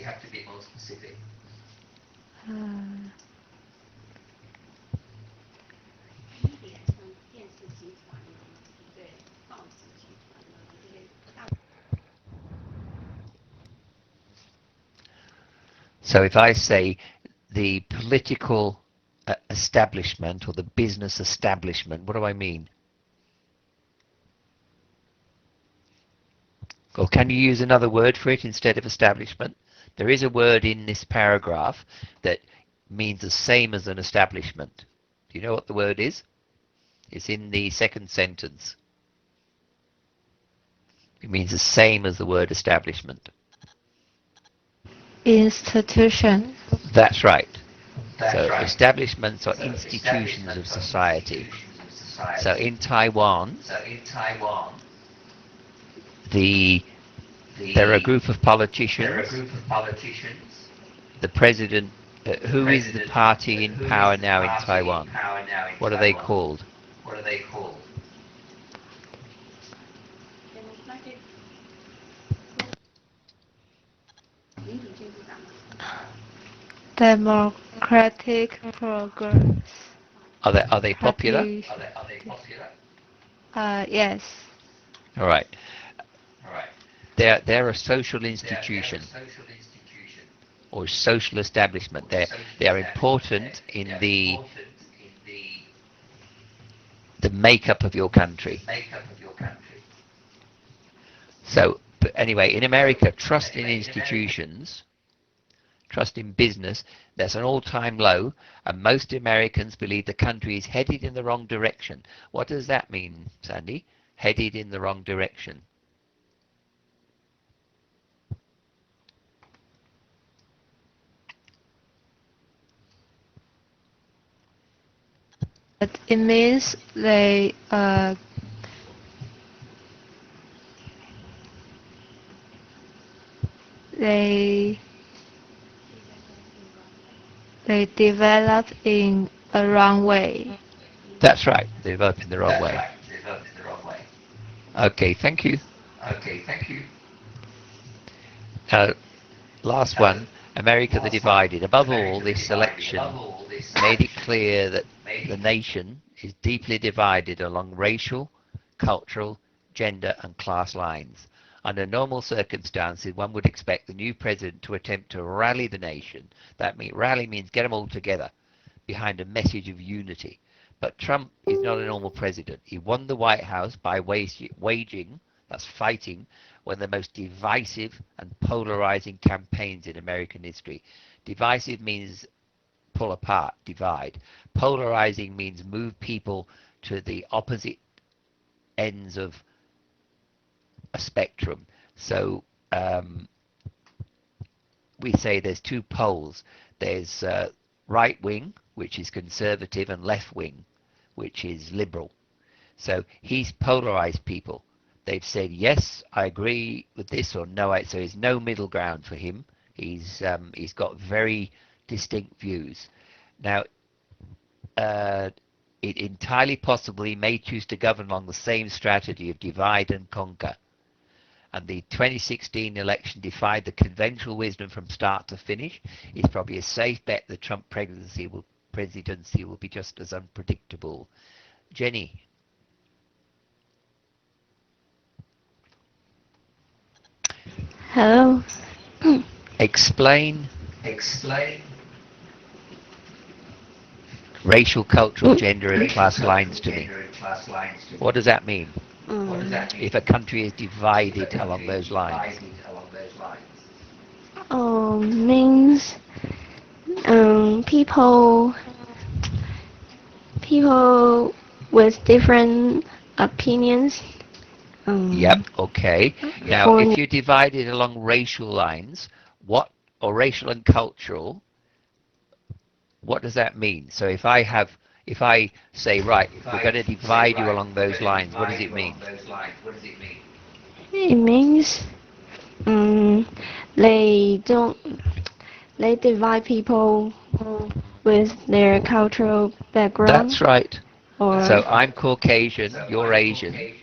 So if I say the political establishment or the business establishment, what do I mean? Or can you use another word for it instead of establishment? There is a word in this paragraph that means the same as an establishment. Do you know what the word is? It's in the second sentence. It means the same as the word establishment. Institution. That's right. So establishments are institutions of society. So in Taiwan, there are a group of politicians. The president, who is the party in power now in Taiwan? What are they called? Democratic Progress. Are they popular? Yes. All right. They're a social institution or social establishment. They are important in the makeup of your country. So, but anyway, in America, trust in institutions, trust in business, that's an all-time low, and most Americans believe the country is headed in the wrong direction. What does that mean, Sandy? Headed in the wrong direction. It means they they they develop in a wrong way. That's right. They develop in the wrong way. Okay, thank you. Last one, America the Divided. Above all, this election made it clear that the nation is deeply divided along racial, cultural, gender and class lines. Under normal circumstances, one would expect the new president to attempt to rally the nation. Rally means get them all together behind a message of unity. But Trump is not a normal president. He won the White House by waging, that's fighting, one of the most divisive and polarizing campaigns in American history. Divisive means pull apart, divide. Polarizing means move people to the opposite ends of a spectrum. So we say there's two poles. There's right wing, which is conservative, and left wing, which is liberal. So he's polarized people. They've said, yes, I agree with this, or no, so there's no middle ground for him. He's got very distinct views. Now, it entirely possible he may choose to govern along the same strategy of divide and conquer. And the 2016 election defied the conventional wisdom from start to finish. It's probably a safe bet the Trump presidency will be just as unpredictable. Jenny. Hello. Explain racial, cultural, gender and class lines to me. What does that mean? If a country is divided along those lines? Means people with different opinions. Yep, okay. Now, if you divide it along racial lines, or racial and cultural, what does that mean? So if I say, right, we're going to divide you along those lines, what does it mean? It means they divide people with their cultural background. That's right. So I'm Caucasian, you're Asian.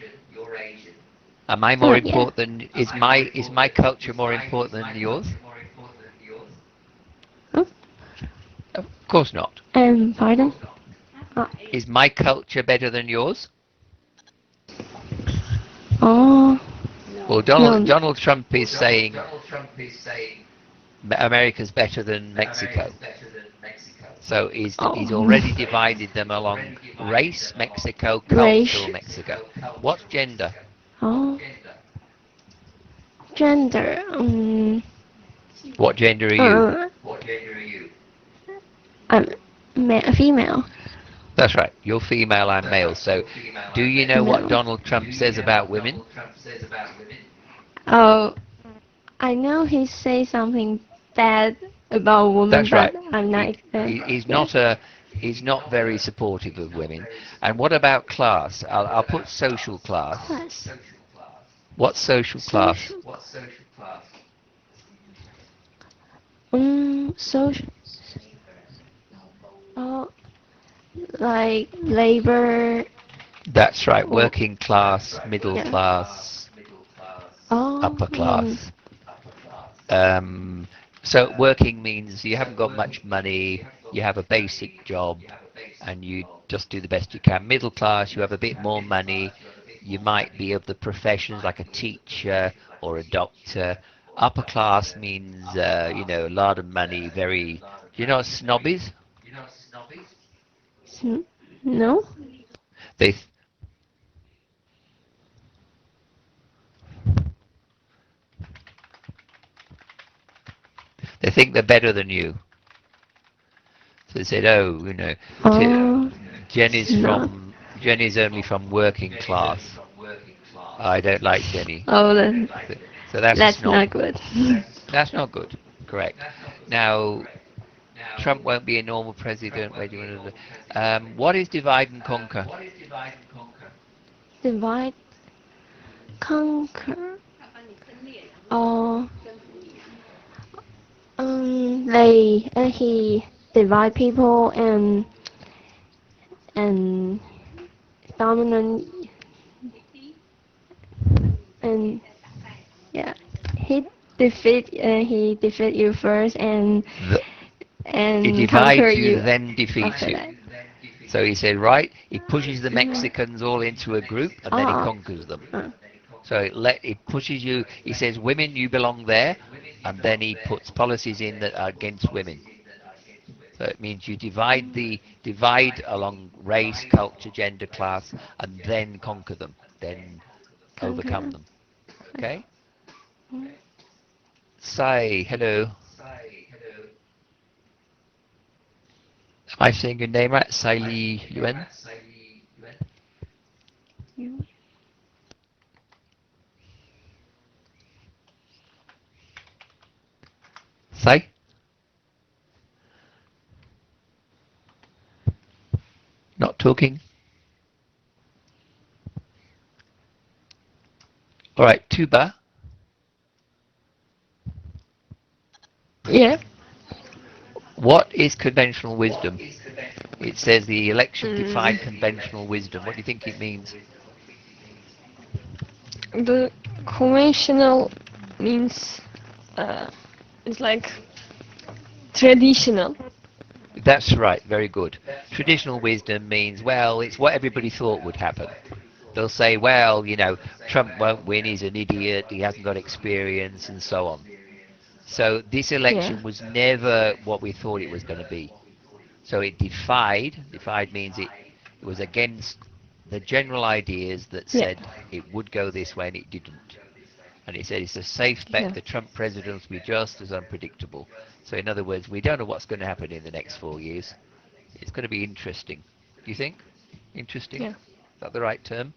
Am I more important than, is my culture more important than yours? Of course not. Pardon? Is my culture better than yours? Oh. Well, Donald Trump is saying America's better than Mexico. So he's already divided them along race, Mexico, cultural, Mexico. What's gender? Oh. Gender. What gender are you? I'm female. That's right. You're female, I'm male. So do you know what Donald Trump says about women? Oh, I know he says something bad about women, That's right. but I'm not. He's not very supportive of women. And what about class? I'll put social class. What's social class? Social. Oh, like labor. That's right. Working class, middle class, upper class. So working means you haven't got much money, you have a basic job, and you just do the best you can. Middle class, you have a bit more money, you might be of the professions like a teacher or a doctor. Upper class means, a lot of money, very... Do you know what snob is? No. They think they're better than you. So they said, Jenny's only from working class. I don't like Jenny. Oh, then. So that's not good. That's not good. Correct. Now, Trump won't be a normal president. What is divide and conquer? Divide, conquer. Oh. he divide people and dominant and yeah, he defeat you first He and conquer divides you, you then defeats after you. that. So he said, right, he pushes the Mexicans all into a group and then he conquers them. So he pushes you, he says, women, you belong there, and then he puts policies in that are against women. So it means you divide along race, culture, gender, class, and then conquer them, then overcome them. Okay? Sai, hello. Am I saying your name right? Sai Li Yuan? Sai? Not talking? Alright, Tuba. Yeah. What is conventional wisdom? It says the election defied conventional wisdom. What do you think it means? The conventional means it's like traditional. That's right, very good. Traditional wisdom means, well, it's what everybody thought would happen. They'll say, well, you know, Trump won't win, he's an idiot, he hasn't got experience, and so on. So this Yeah. election was never what we thought it was going to be. So it defied means it was against the general ideas that Yeah. said it would go this way and it didn't. And he said it's a safe bet Yeah. the Trump presidency will be just as unpredictable. So in other words, we don't know what's going to happen in the next 4 years. It's going to be interesting. Do you think? Interesting? Yeah. Is that the right term?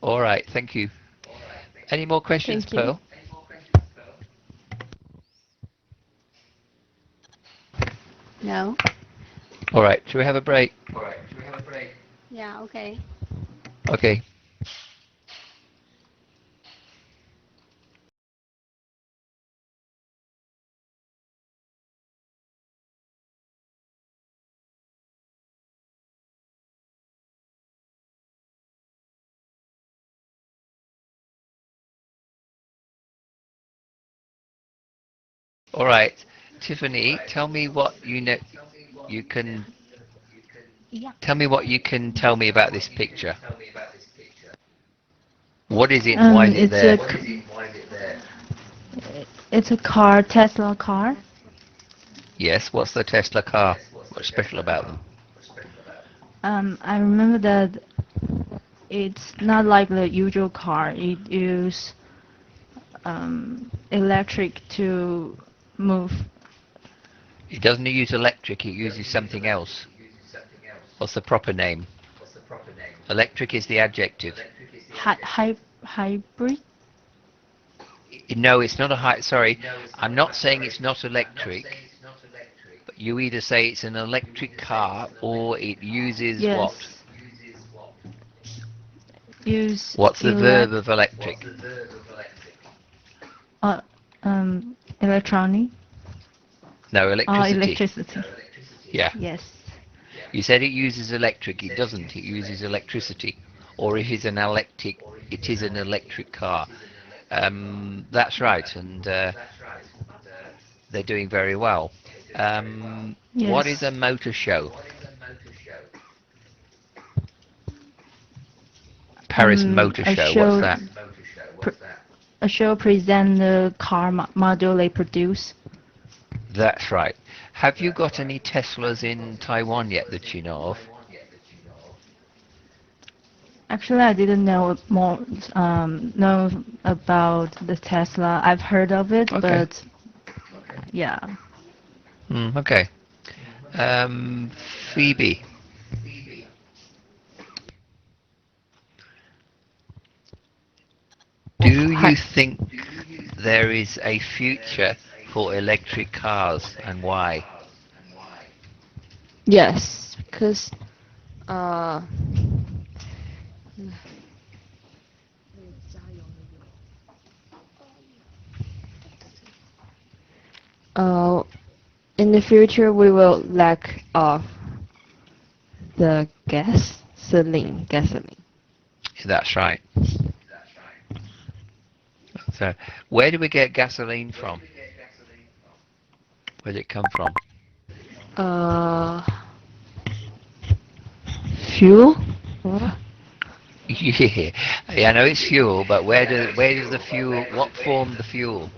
All right, thank you. Any more questions, Thank you. Pearl? No? All right, shall we have a break? Yeah, okay. Okay. All right, Tiffany, tell me what you know. You can tell me what you can tell me about this picture. What is it and why is it It's there? a car, Tesla car. Yes, what's the Tesla car? What's special about them? I remember that it's not like the usual car. It uses electric to move. It doesn't use electric, it uses something else. What's the proper name? Electric is the adjective. Hybrid. No, it's not a high. Sorry, I'm not saying it's not electric. But you either say it's an electric car or it uses what? Yes. Use What's the verb of electric? uh, electronic. No, electricity. Electricity. Yeah. Yes. You said it uses electric. It doesn't. It uses electricity. Or if it's an electric, it is an electric car. That's right, and they're doing very well. What is a Yes. motor show? Paris Motor A Show. What's show. that? A show present the car model they produce. That's right. Have you got any Teslas in Taiwan yet that you know of? Actually, I didn't know about the Tesla. I've heard of it, Okay. but yeah. Okay. Phoebe, do Hi. you think there is a future for electric cars and why? Yes, because uh, In the future, we will lack of the gasoline. That's right. So, where do we get gasoline from? Where did it come from? Fuel. Yeah, I know it's fuel, but where does the fuel? What formed the fuel?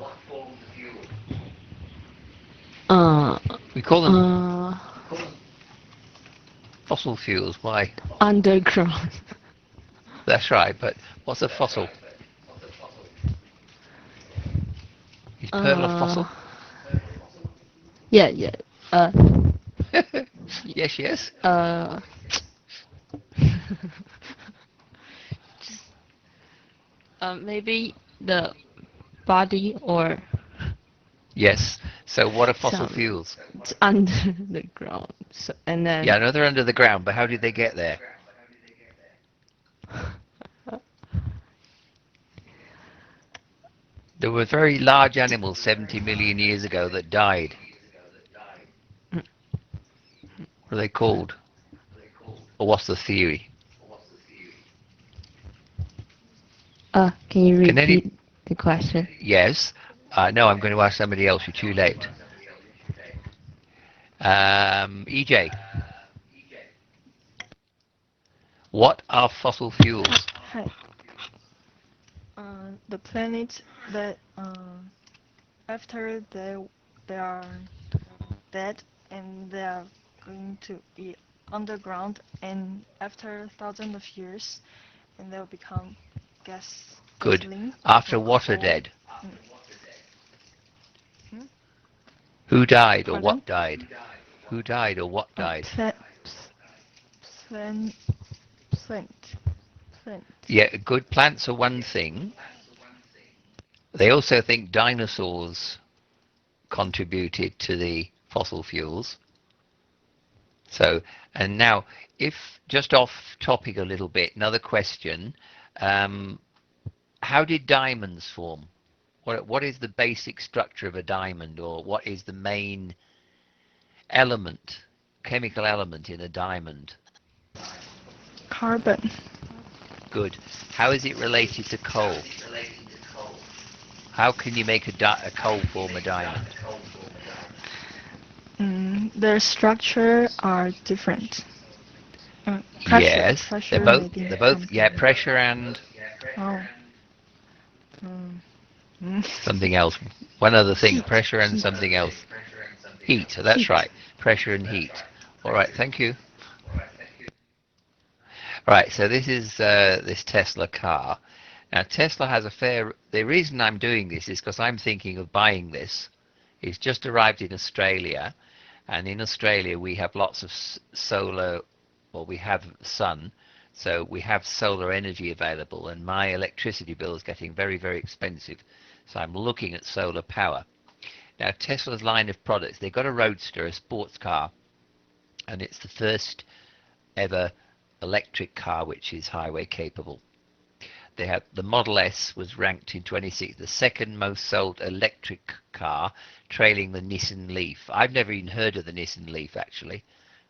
We call them fossil fuels. Why? Underground. That's right. But what's a fossil? Is pearl a fossil? Yeah. Yes, yes. Maybe the body or Yes. So what are fossil some fuels? it's under the ground. So, and then Yeah, I know they're under the ground, but how did they get there? There were very large animals 70 million years ago that died. What are they called? Or what's the theory? can you Can any... repeat the question? Yes. No, I'm going to ask somebody else. You're too late. EJ, what are fossil fuels? Hi. The planet that after they are dead and they are going to be underground, and after thousands of years, and they'll become Good. gasoline After or what are coal. dead? Who died or Pardon? what died? Who died or what died? Plant. Yeah, good. Plants are one thing. They also think dinosaurs contributed to the fossil fuels. So, and now, if just off topic a little bit, another question: how did diamonds form? What is the basic structure of a diamond, or what is the main element, chemical element in a diamond? Carbon. Good. How is it related to coal? How can you make a coal form a diamond? Their structure are different. Pressure. Yes, they're Pressure both. maybe They're both. Yeah, something. pressure and Oh. something else. One other thing. Heat. Pressure and Heat. something else. Heat. That's Heat. right. Pressure and heat. All right. Thank you. Right. So this is this Tesla car. Now Tesla has a fair. The reason I'm doing this is because I'm thinking of buying this. It's just arrived in Australia, and in Australia we have lots of solar, well, we have sun, so we have solar energy available, and my electricity bill is getting very, very expensive. So I'm looking at solar power. Now Tesla's line of products, they've got a Roadster, a sports car, and it's the first ever electric car which is highway capable. They had the Model S was ranked in 26 the second most sold electric car, trailing the Nissan Leaf. I've never even heard of the Nissan Leaf actually,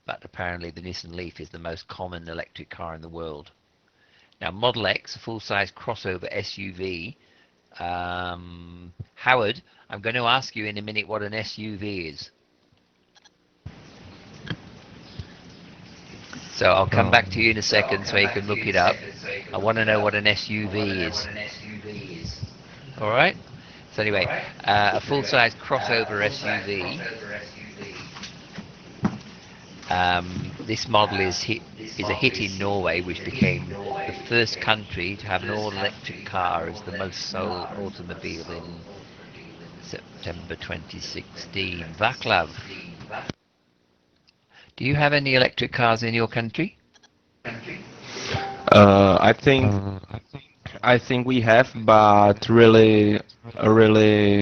but apparently the Nissan Leaf is the most common electric car in the world. Now Model X, a full-size crossover SUV. Howard, I'm going to ask you in a minute what an SUV is. So I'll come back to you in a second so you can look it up. I want to know what an SUV is. All right. So anyway, a full-size crossover SUV. This model is a hit in Norway, which became the first country to have an all-electric car as the most sold automobile in September 2016. Vaclav, do you have any electric cars in your country? I think we have, but really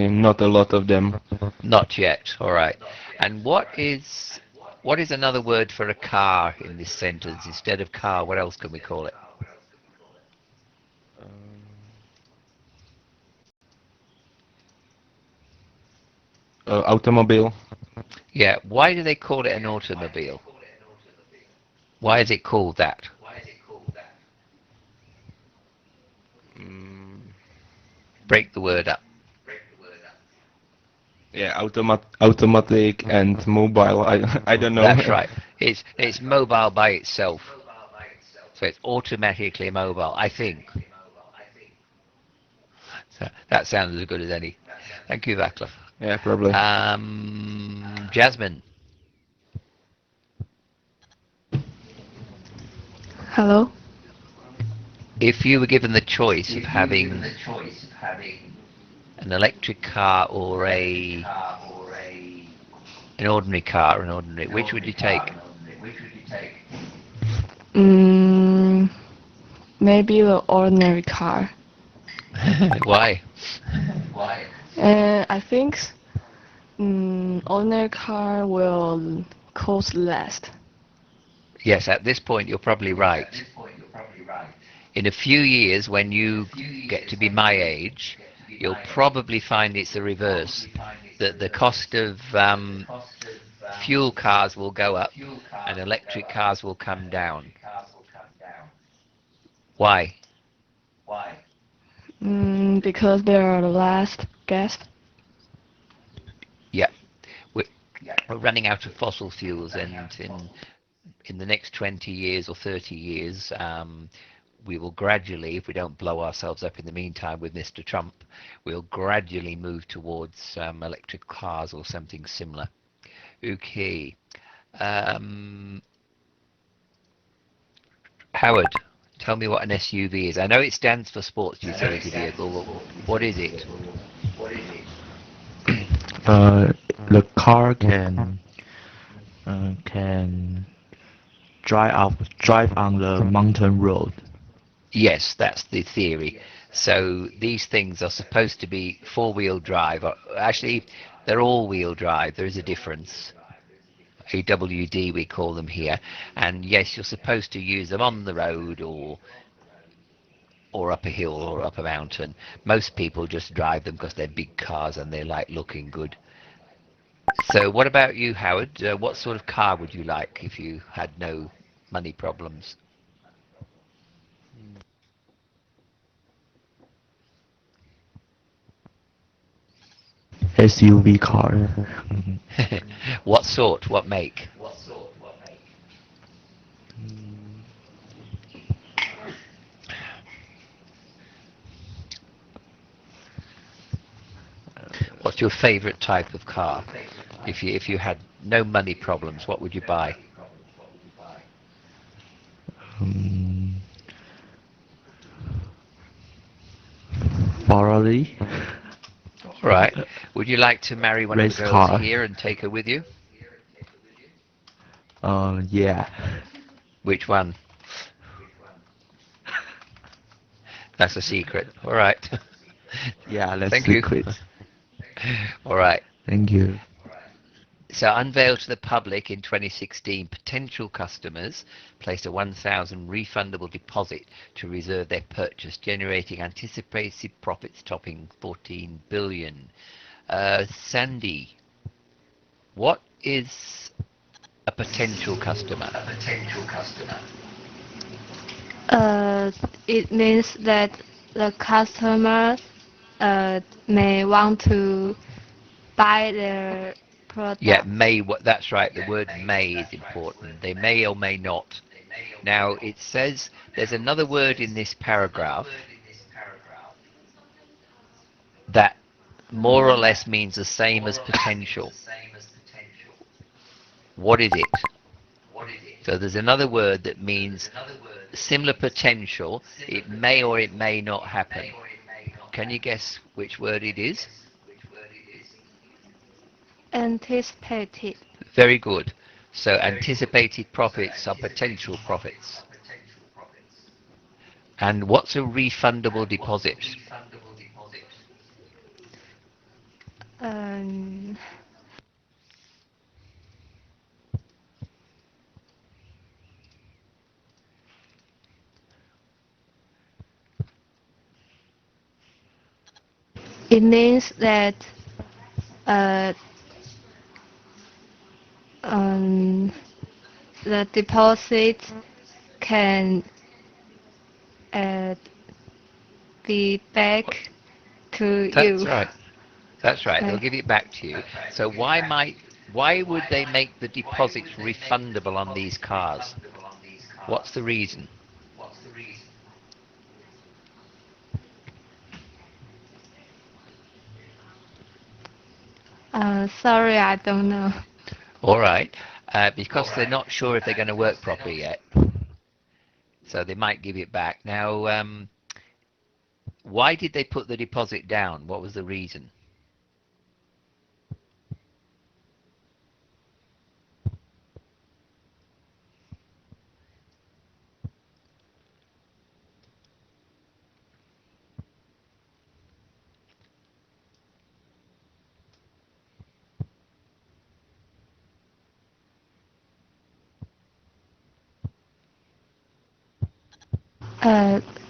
not a lot of them. Not yet. All right. And what is another word for a car in this sentence? Instead of car, what else can we call it? automobile. Yeah, why do they call it an automobile? Why is it called that? Break the word up. Yeah, automatic and mobile. I don't know. That's right. It's mobile by itself. So it's automatically mobile, I think. So that sounds as good as any. Thank you, Vaclav. Yeah, probably. Jasmine, Hello? if you were given the choice of having an electric car or an ordinary car, which would you take? Maybe the ordinary car. Why? I think ordinary car will cost less. Yes, at this point you're probably right. In a few years, when you get to be my age, you'll probably find it's the reverse. That the cost of fuel cars will go up and electric cars will come down. Why? Because there are less gas. Yeah, we're running out of fossil fuels, and in the next 20 years or 30 years, we will gradually, if we don't blow ourselves up in the meantime with Mr. Trump, we'll gradually move towards electric cars or something similar. Okay. Howard, tell me what an SUV is. I know it stands for sports utility vehicle. What is it? The car can drive on the mountain road. Yes, that's the theory. So these things are supposed to be four-wheel drive. Actually, they're all-wheel drive. There is a difference. AWD we call them here. And yes, you're supposed to use them on the road or up a hill or up a mountain. Most people just drive them because they're big cars and they like looking good. So what about you, Howard? What sort of car would you like if you had no money problems? SUV car. What sort? What make? What's your favorite type of car? If you had no money problems, what would you buy? Ferrari. All right. Would you like to marry one of Race the girls car. here and take her with you? Yeah. Which one? That's a secret. All right. Yeah, that's Thank you. secret. All right. Thank you. So unveiled to the public in 2016, potential customers placed a 1,000 refundable deposit to reserve their purchase, generating anticipated profits topping 14 billion. Sandy, what is a potential customer? It means that the customer may want to buy their product. Yeah, may. That's right. The word may is important. They may or may not. Now it says there's another word in this paragraph that more or less means the same as potential. What is it? So there's another word that means similar potential. It may or it may not happen. Can you guess which word it is? Anticipated. Very good. So anticipated profits are potential profits. And what's a refundable deposit? It means that the deposit can be back to That's you. right. That's right. They'll Okay. give it back to you. So why would they make the deposits refundable on these cars? What's the reason? Sorry, I don't know. All right. Because they're not sure if they're going to work properly yet. So they might give it back. Now, why did they put the deposit down? What was the reason?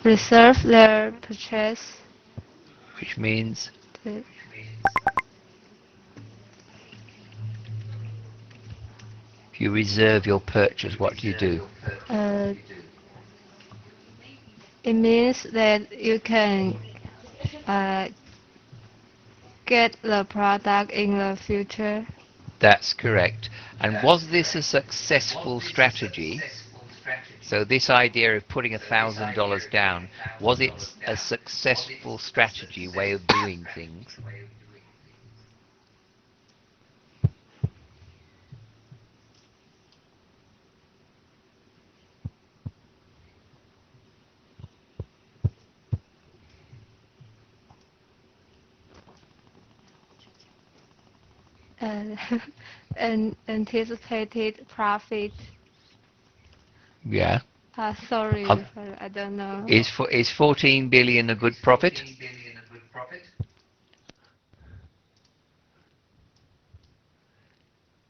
Reserve their purchase. Which means To, if you reserve your purchase, what do you do? it means that you can get the product in the future. That's correct. And was this a successful strategy? So this idea of putting $1,000 down, was it a successful strategy, way of doing things? And anticipated profit. Yeah. Sorry, I don't know. Is 14 billion a good profit?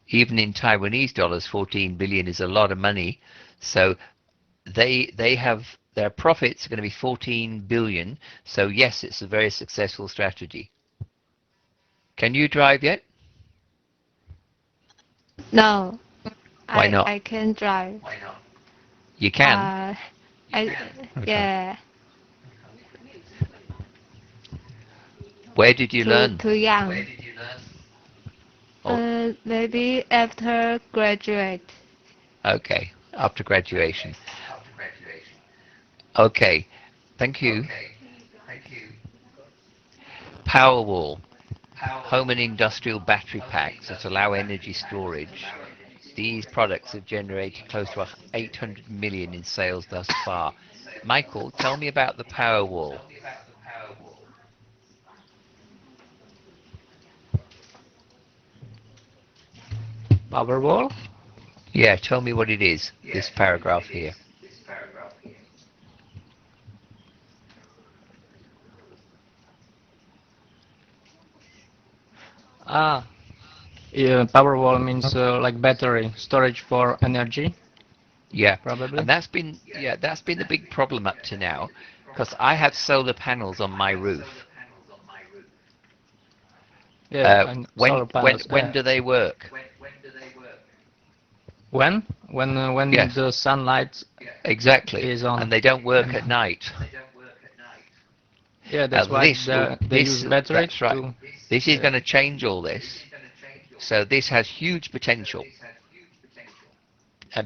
Even in Taiwanese dollars, 14 billion is a lot of money. So they have their profits are going to be 14 billion. So yes, it's a very successful strategy. Can you drive yet? No. Why not? I can drive. You can? Yeah. Where did you learn? Too young. Maybe after graduate. Okay, after graduation. Okay, thank you. Powerwall, home and industrial battery packs that allow energy storage. These products have generated close to 800 million in sales thus far. Michael, tell me about the Powerwall. Powerwall? Yeah, tell me what it is, this paragraph here. Yeah, Powerwall means like battery storage for energy. Yeah, Probably. and that's been the big problem up to now, because I have solar panels on my roof. Yeah, and solar panels. When do they work? When Yes, the sunlight exactly, is on. and they don't work at night. Yeah, that's why they use battery That's right. to. This is going to change all this. So this has huge potential.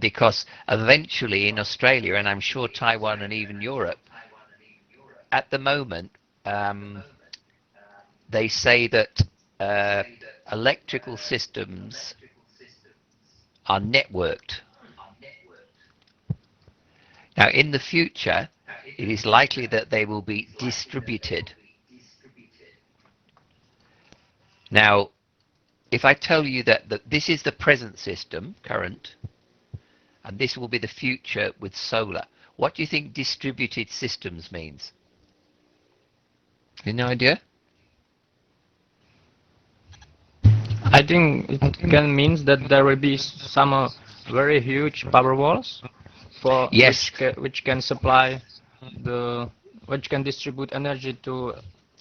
Because eventually in Australia, and I'm sure Taiwan and even Europe, at the moment, they say that electrical systems are networked. Now, in the future, it is likely that they will be distributed. Now, if I tell you that this is the present system, current, and this will be the future with solar, what do you think distributed systems means? Any idea? I think it can means that there will be some very huge power walls for Yes. which can supply the which can distribute energy to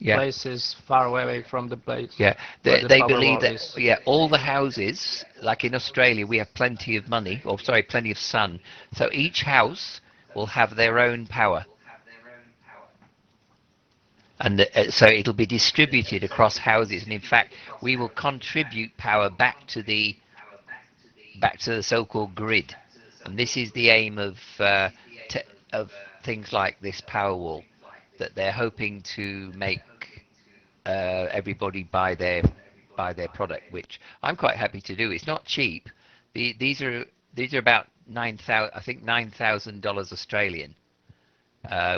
places far away from the place. Yeah, where the they power believe wall that, is. yeah, all the houses, like in Australia, we have plenty of money, or sorry, plenty of sun. So each house will have their own power. And so it'll be distributed across houses. And in fact, we will contribute power back to the so-called grid. And this is the aim of of things like this power wall, that they're hoping to make everybody buy their product, which I'm quite happy to do. It's not cheap. These are about 9,000, I think $9,000 Australian,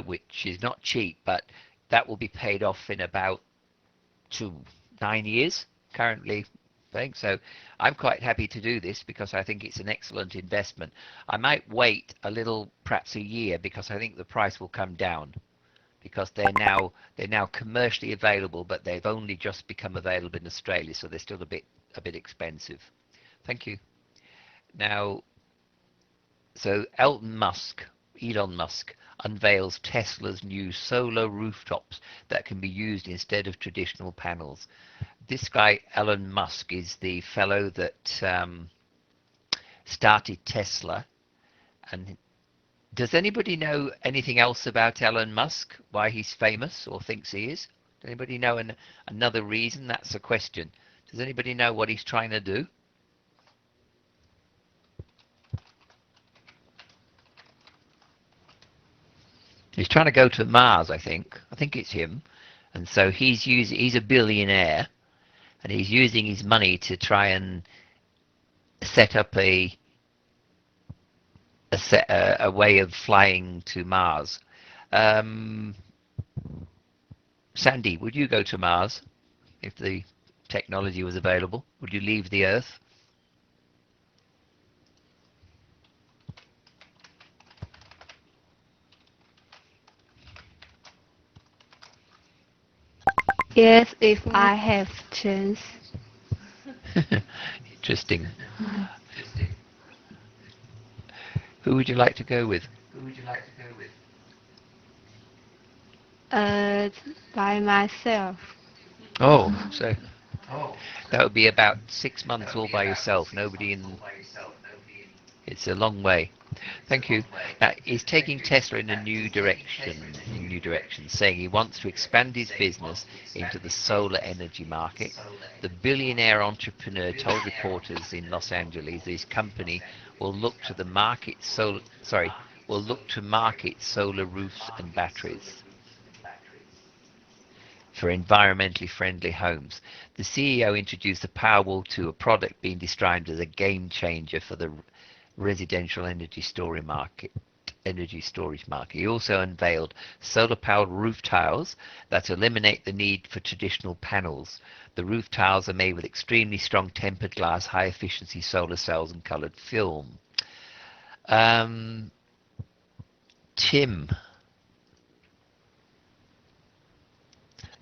which is not cheap, but that will be paid off in about 9 years currently. So I'm quite happy to do this because I think it's an excellent investment. I might wait a little, perhaps a year, because I think the price will come down, because they're now commercially available, but they've only just become available in Australia, so they're still a bit expensive. Thank you. Now, so Elon Musk unveils Tesla's new solar rooftops that can be used instead of traditional panels. This guy, Elon Musk, is the fellow that started Tesla. And does anybody know anything else about Elon Musk? Why he's famous or thinks he is? Does anybody know another reason? That's a question. Does anybody know what he's trying to do? He's trying to go to Mars, I think. I think it's him. And so he's a billionaire, and he's using his money to try and set up a way of flying to Mars. Sandy, would you go to Mars if the technology was available? Would you leave the Earth? Yes, if I have chance. Interesting. Who would you like to go with? By myself. Oh, so that would be about 6 months all by yourself. Nobody in. It's a long way. Thank you. Now, he's taking Tesla in a new direction, saying he wants to expand his business into the solar energy market. The billionaire entrepreneur told reporters in Los Angeles his company will look to market solar roofs and batteries for environmentally friendly homes. The CEO introduced the Powerwall 2, a product being described as a game changer for the residential energy storage market. He also unveiled solar-powered roof tiles that eliminate the need for traditional panels. The roof tiles are made with extremely strong tempered glass, high-efficiency solar cells, and colored film. Tim,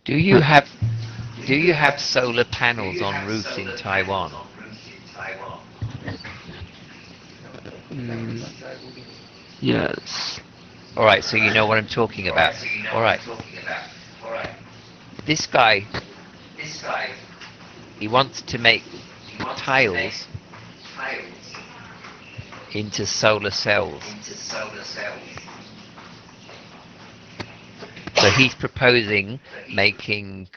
do you have solar panels on roofs in Taiwan? Yes. All right, so you know what I'm talking about. All right. This guy, he wants to make tiles into solar cells. So he's proposing making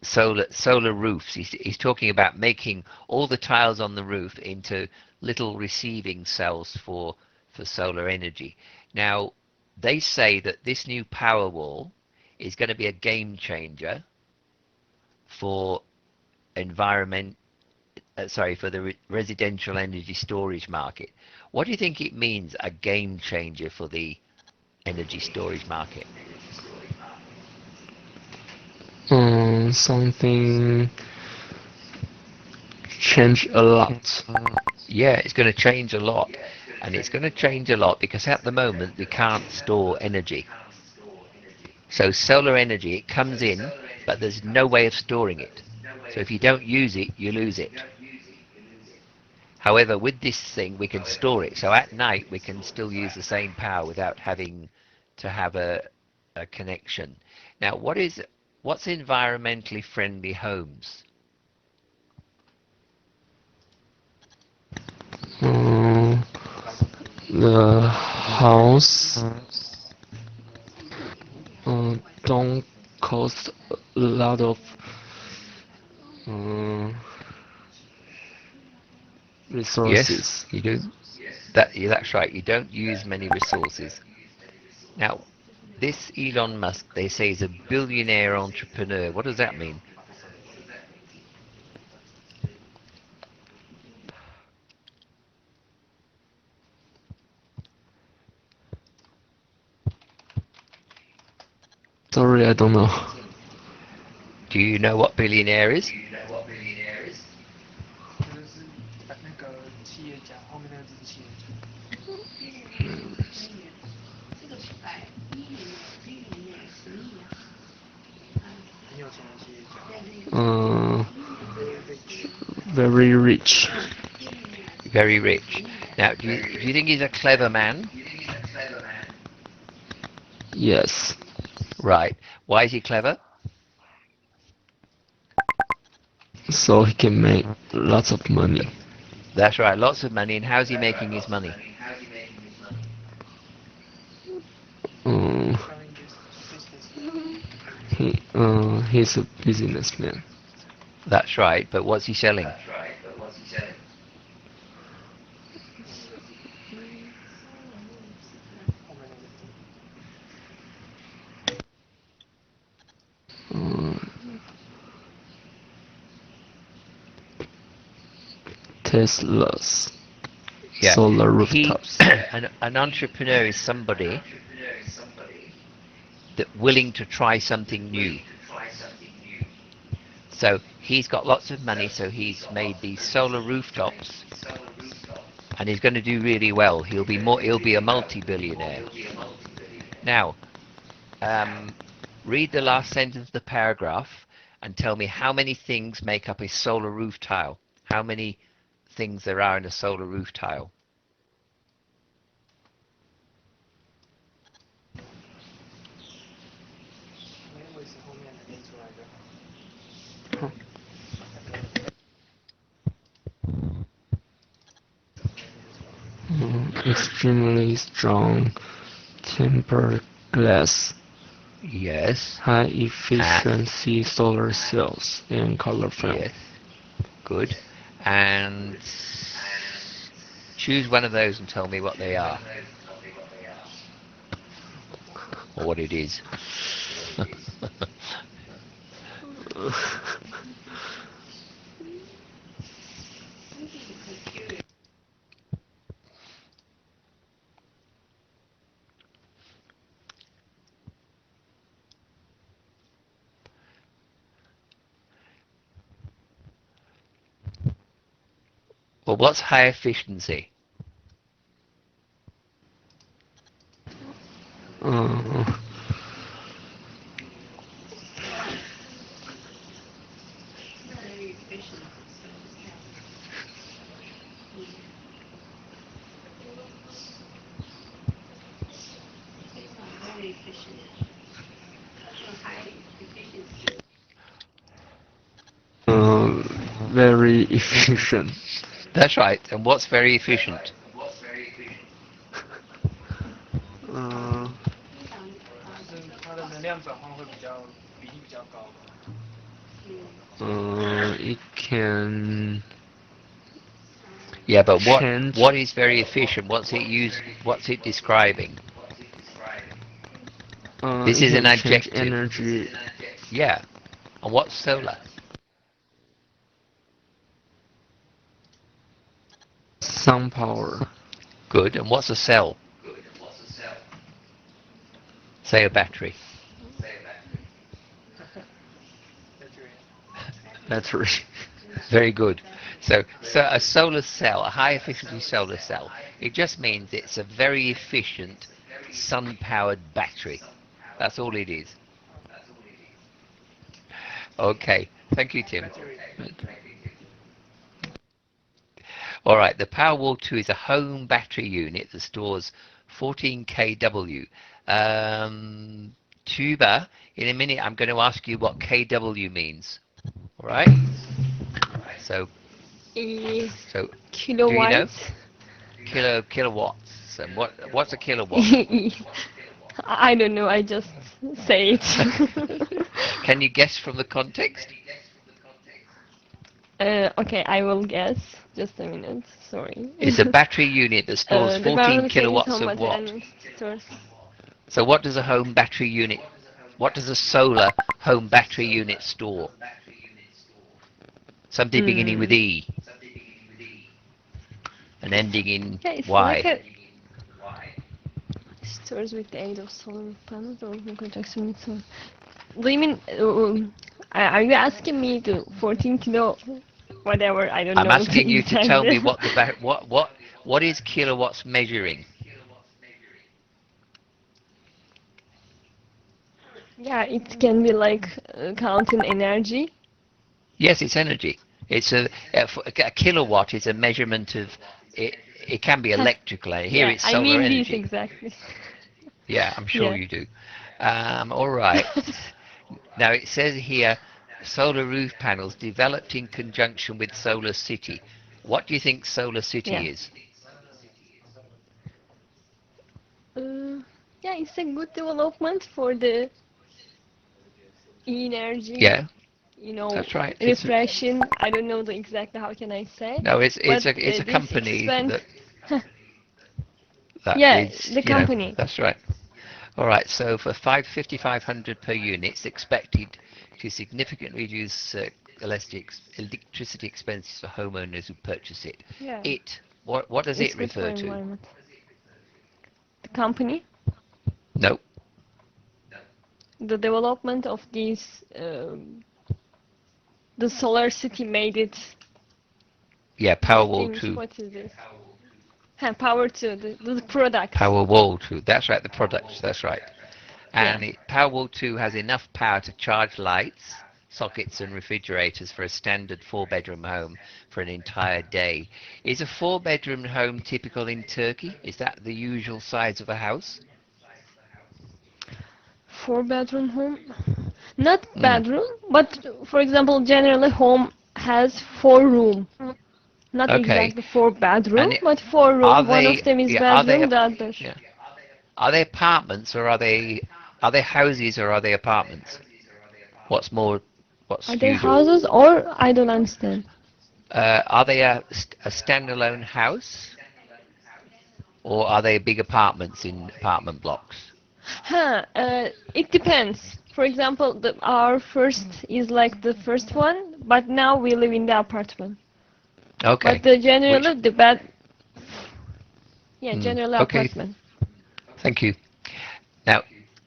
solar roofs. He's talking about making all the tiles on the roof into little receiving cells for solar energy. Now, they say that this new power wall is going to be a game changer for for the residential energy storage market. What do you think it means, a game changer for the energy storage market? Something change a lot. Yeah, it's going to change a lot. And it's going to change a lot because at the moment we can't store energy. So solar energy, it comes in, but there's no way of storing it. So if you don't use it, you lose it. However, with this thing, we can store it. So at night, we can still use the same power without having to have a connection. Now, what's environmentally friendly homes? The house don't cost a lot of resources. Yes, you do. That's right. You don't use many resources. Now, this Elon Musk, they say, is a billionaire entrepreneur. What does that mean? Sorry, I don't know. Do you know what billionaire is? Uh, very rich. Very rich. Now, do you think he's a clever man? Yes. Right. Why is he clever? So he can make lots of money. That's right. Lots of money. And how's he making his money? Uh, he's a businessman. That's right. But what's he selling? Uh, Teslas. Yeah. Solar rooftops. An entrepreneur is somebody that willing to try something new. So he's got lots of money, so he's made these solar rooftops, and he's going to do really well. He'll be a multi-billionaire. Now, read the last sentence of the paragraph and tell me how many things make up a solar roof tile. How many things there are in a solar roof tile? Extremely strong tempered glass. Yes. High efficiency solar cells and color film. Yes. Good. And choose one of those and tell me what they are. Or what it is. Well, what's high efficiency? Uh, very efficient. That's right. And what's very efficient? It can Yeah, but change. what is very efficient? What's it describing? This It is an can change adjective. energy. Yeah. And what's solar? Sun power. Good. And what's a cell? Say a battery. Battery. Very good. So a solar cell, a high efficiency solar cell, it just means it's a very efficient sun-powered battery. That's all it is. Okay. Thank you, Tim. All right. The Powerwall 2 is a home battery unit that stores 14 kW. Tuba, in a minute I'm going to ask you what KW means. All right? So, so do you know? Kilowatts. Kilowatts. And what's a kilowatt? I don't know. I just say it. Can you guess from the context? Okay, I will guess. Just a minute. Sorry. It's a battery unit that stores The 14 Barnum kilowatts of watt. So what does a home battery unit, what does a solar home battery unit store? Something beginning with E and ending in Yeah, it's Y. like a stores with the aid of solar panels or conjunction with solar. Do you mean? Are you asking me to 14 kilo, whatever? I don't I'm know asking the you to tell me exact. what is kilowatts measuring? Yeah, it can be like counting energy. Yes, it's energy. It's a kilowatt is a measurement of it. It can be electrical. Here Yeah, it's I solar mean this energy. exactly. Yeah, I'm sure Yeah. you do. All right. Now it says here, solar roof panels developed in conjunction with Solar City. What do you think Solar Yeah. City is? Yeah, it's a good development for the energy, Yeah, you know, that's right. refreshing. I don't know the exactly how can I say, No, but it's a this company expand. that Yeah, is, the company. that's right. All right, so for 5,500 per unit, it's expected to significantly reduce electricity expenses for homeowners who purchase it. Yeah, What does it's it good for refer to? environment. The company, No. the development of these, the solar city made it. Yeah, These Powerwall things. 2. What is this? Power to the products. Powerwall 2. That's right, the products. That's right. Yeah. And Powerwall 2 has enough power to charge lights, sockets and refrigerators for a standard 4-bedroom home for an entire day. Is a 4-bedroom home typical in Turkey? Is that the usual size of a house? 4-bedroom home, not bedroom, but for example, generally home has 4 room. Not Okay. exactly 4 bedroom, And but 4 room. are One of they them is yeah, are they bedroom, the other. yeah. Are they apartments or are they houses or are they apartments? What's more Are what's they usual? houses or I don't understand. Are they a standalone house or are they big apartments in apartment blocks? It depends. For example, our first is like the first one, but now we live in the apartment. Okay. But the Which generally the bed, yeah, mm, generally okay. apartment. Thank you. Now,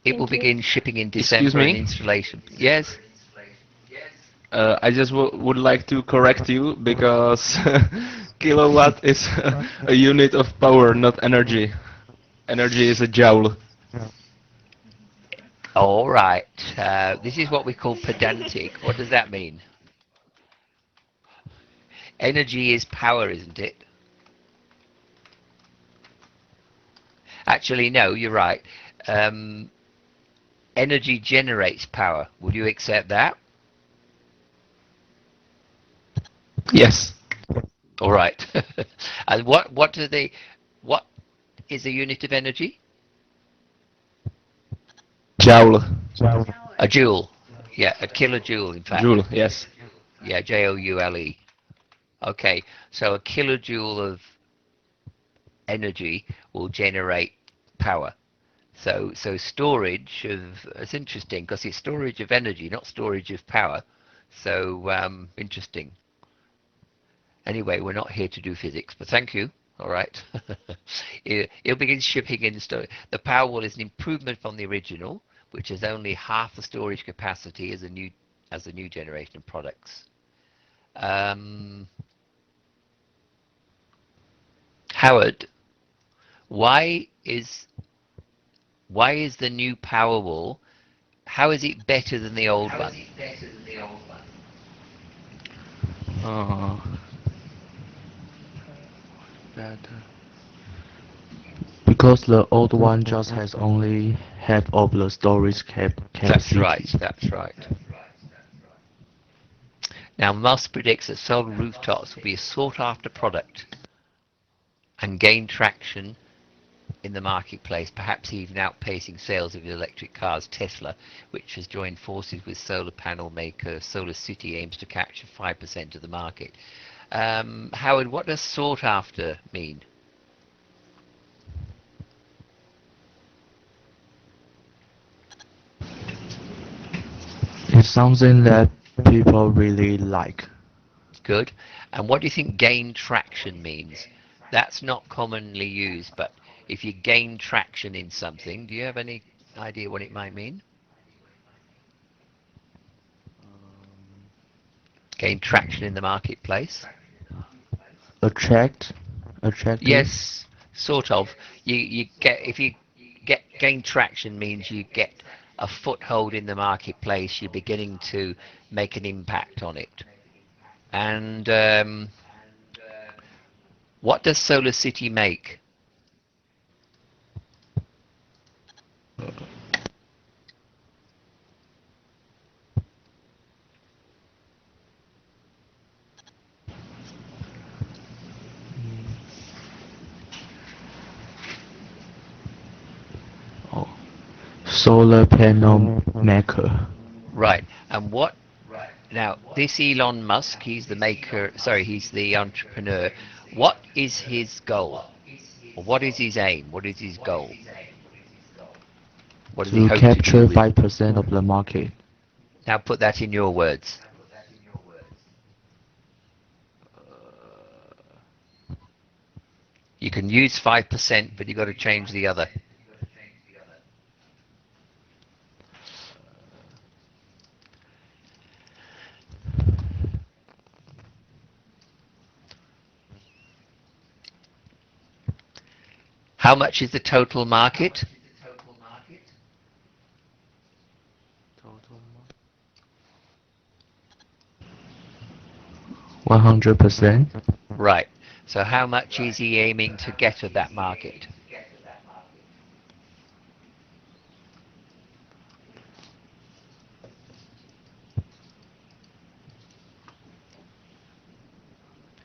it will Thank you. begin shipping in Excuse December and me. installation. Yes? I just would like to correct you because kilowatt is a unit of power, not energy. Energy is a joule. All right. This is what we call pedantic. What does that mean? Energy is power, isn't it? Actually, no, you're right. Energy generates power. Would you accept that? Yes. All right. And what is a unit of energy? Joule. A joule. Yeah, a kilojoule, in fact. Joule, yes. Yeah, Joule. Okay, so a kilojoule of energy will generate power. So storage of it's interesting because it's storage of energy, not storage of power. So interesting. Anyway, we're not here to do physics, but thank you. All right. It'll begin shipping in storage. The Powerwall is an improvement from the original, which has only half the storage capacity as a new generation of products. Howard, why is the new Powerwall? How is it better than the old one? Better. Because the old one just has only half of the storage That's right, capacity. that's right. Now, Musk predicts that solar rooftops will be a sought-after product and gain traction in the marketplace, perhaps even outpacing sales of electric cars. Tesla, which has joined forces with solar panel maker SolarCity, aims to capture 5% of the market. Howard, what does sought after mean? It's something that people really like. Good. And what do you think gain traction means? That's not commonly used, but if you gain traction in something, do you have any idea what it might mean? Gain traction in the marketplace? Attract, attractive. Yes, sort of. You get if you get gain traction means you get a foothold in the marketplace. You're beginning to make an impact on it. And what does SolarCity make? Oh, solar panel maker. Right. And what now? This Elon Musk, he's the maker. Sorry, he's the entrepreneur. What is his goal? Or what is his aim? What is his goal? What does he To hope to do capture with? 5% of the market. Now put that in your words. You can use 5%, but you've got to change the other. How much is the total market? 100%. Right. So how much is he aiming to get of that market?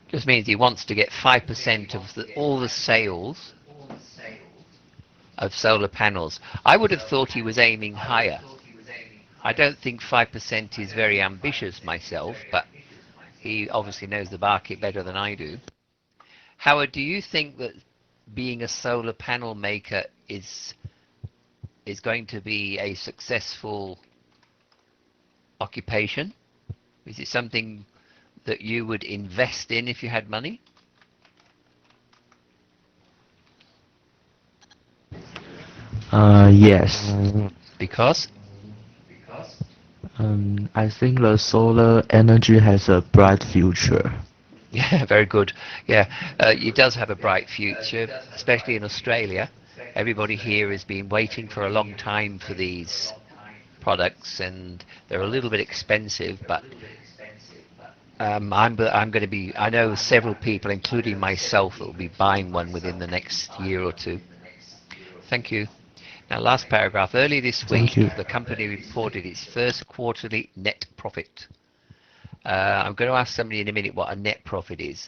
Just means he wants to get 5% of all the sales of solar panels. I would have thought he was aiming higher. I don't think 5% is very ambitious myself, but he obviously knows the market better than I do. Howard, do you think that being a solar panel maker is going to be a successful occupation? Is it something that you would invest in if you had money? Yes. Because? I think the solar energy has a bright future. Yeah, very good. Yeah, it does have a bright future, especially in Australia. Everybody here has been waiting for a long time for these products, and they're a little bit expensive, but I'm going to be, I know several people, including myself, that will be buying one within the next year or two. Thank you. Now, last paragraph. Early this Thank week, you. the company reported its first quarterly net profit. I'm going to ask somebody in a minute what a net profit is.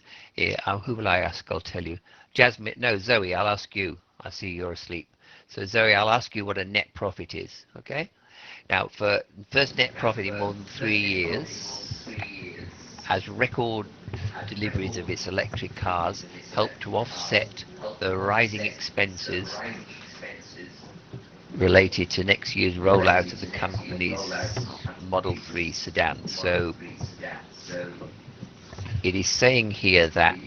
Who will I ask? I'll tell you. Jasmine, no, Zoe, I'll ask you. I see you're asleep. So Zoe, I'll ask you what a net profit is, okay? Now, for first net profit in more than 3 years, as record deliveries of its electric cars help to offset the rising expenses related to next year's rollout of the company's Model 3 sedan. So it is saying here that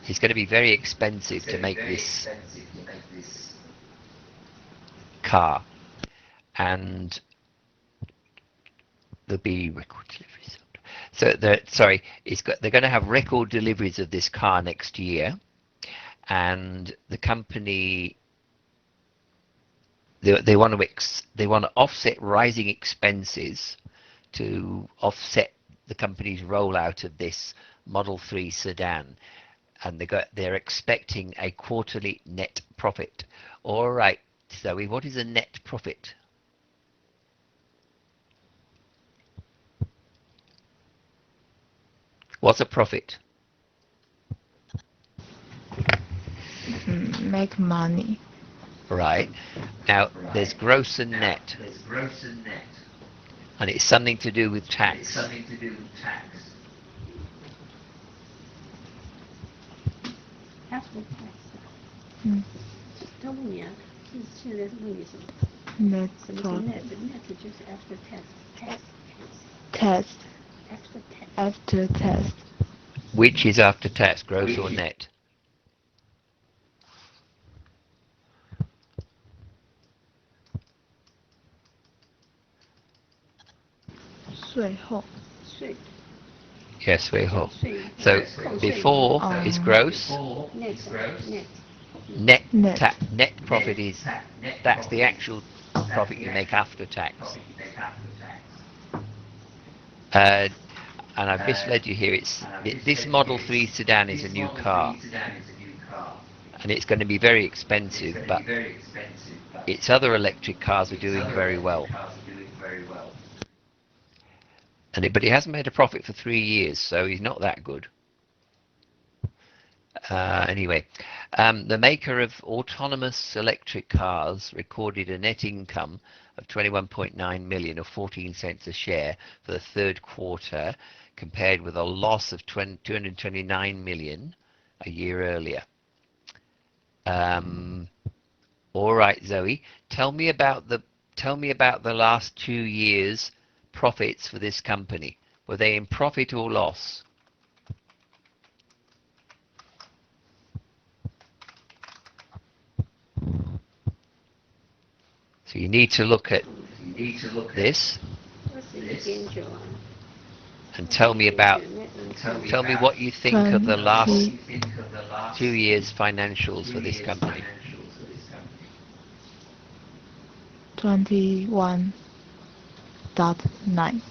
it's going to be very expensive to make this car, and there'll be record deliveries. So they're going to have record deliveries of this car next year, and the company they want to offset rising expenses to offset the company's rollout of this Model 3 sedan. and they're expecting a quarterly net profit. All right, Zoe, what is a net profit? What's a profit? Make money. Right. Now, there's gross and net. And it's something to do with tax. After tax. 他问你啊，现在是问你什么？ Net 什么是 net？net 就是 after tax. test After tax. after test. Which is after tax, gross or net? 税后。 税。 Yes, we hope. So before is gross. Net profit is that's the actual profit you make after tax. And I've misled you here. This Model 3 sedan is a new car, and it's going to be very expensive. But its other electric cars are doing very well. But he hasn't made a profit for 3 years, so he's not that good. Anyway, the maker of autonomous electric cars recorded a net income of 21.9 million, or 14 cents a share, for the third quarter, compared with a loss of 229 million a year earlier. All right, Zoe, tell me about the last 2 years' profits for this company. Were they in profit or loss? So you need to look at this and tell me what you think of the last 2 years' financials for this company. 21.9.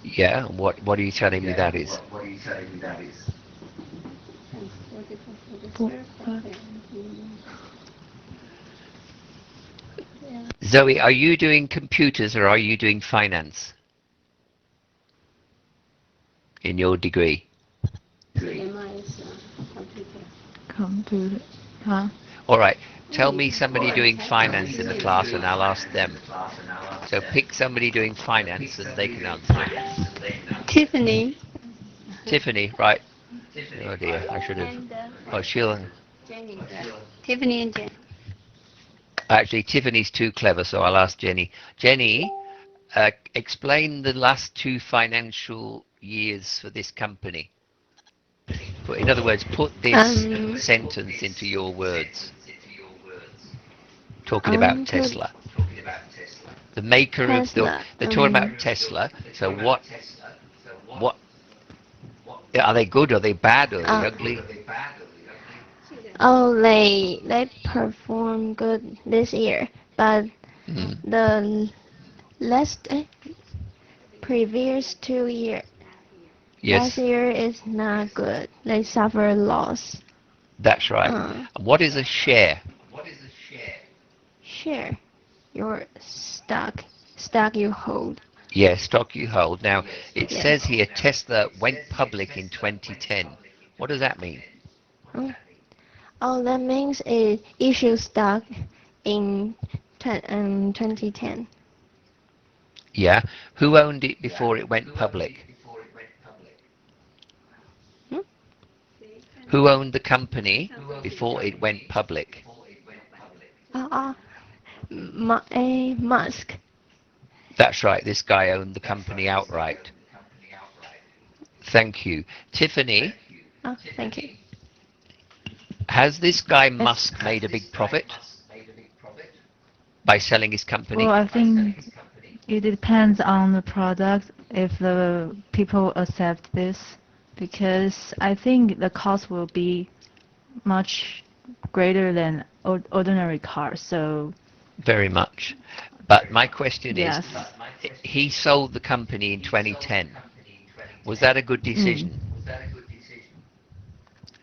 Yeah, what are you telling me that is? Zoe, are you doing computers or are you doing finance in your degree? Computer. Huh? All right, tell me somebody doing finance in the class and I'll ask them. So pick somebody doing finance and they can answer. Tiffany. Tiffany, right. Oh dear, I should have. Oh, Sheila. Jenny. Tiffany and Jenny. Actually, Tiffany's too clever, so I'll ask Jenny. Jenny, explain the last 2 financial years for this company. In other words, put this sentence into your words. Talking about Tesla. The maker of they're talking about Tesla. So what are they good? Are they bad? Are they ugly? Oh, they perform good this year, but the last previous 2 years, last year is not good. They suffer loss. That's right. And what is a share? Share, your stock you hold. Yeah, stock you hold. Now, it says here Tesla went public in 2010. What does that mean? Oh, that means it issued stock in 2010. Yeah. Who owned it before it went public? Who owned the company before it went public? Musk. That's right. This guy owned the company outright. Thank you. Tiffany? Oh, thank you. Has this guy Musk made a big profit by selling his company? Well, I think it depends on the product, if the people accept this, because I think the cost will be much greater than ordinary cars. So very much. But my question is, he sold the company in 2010. Was that a good decision?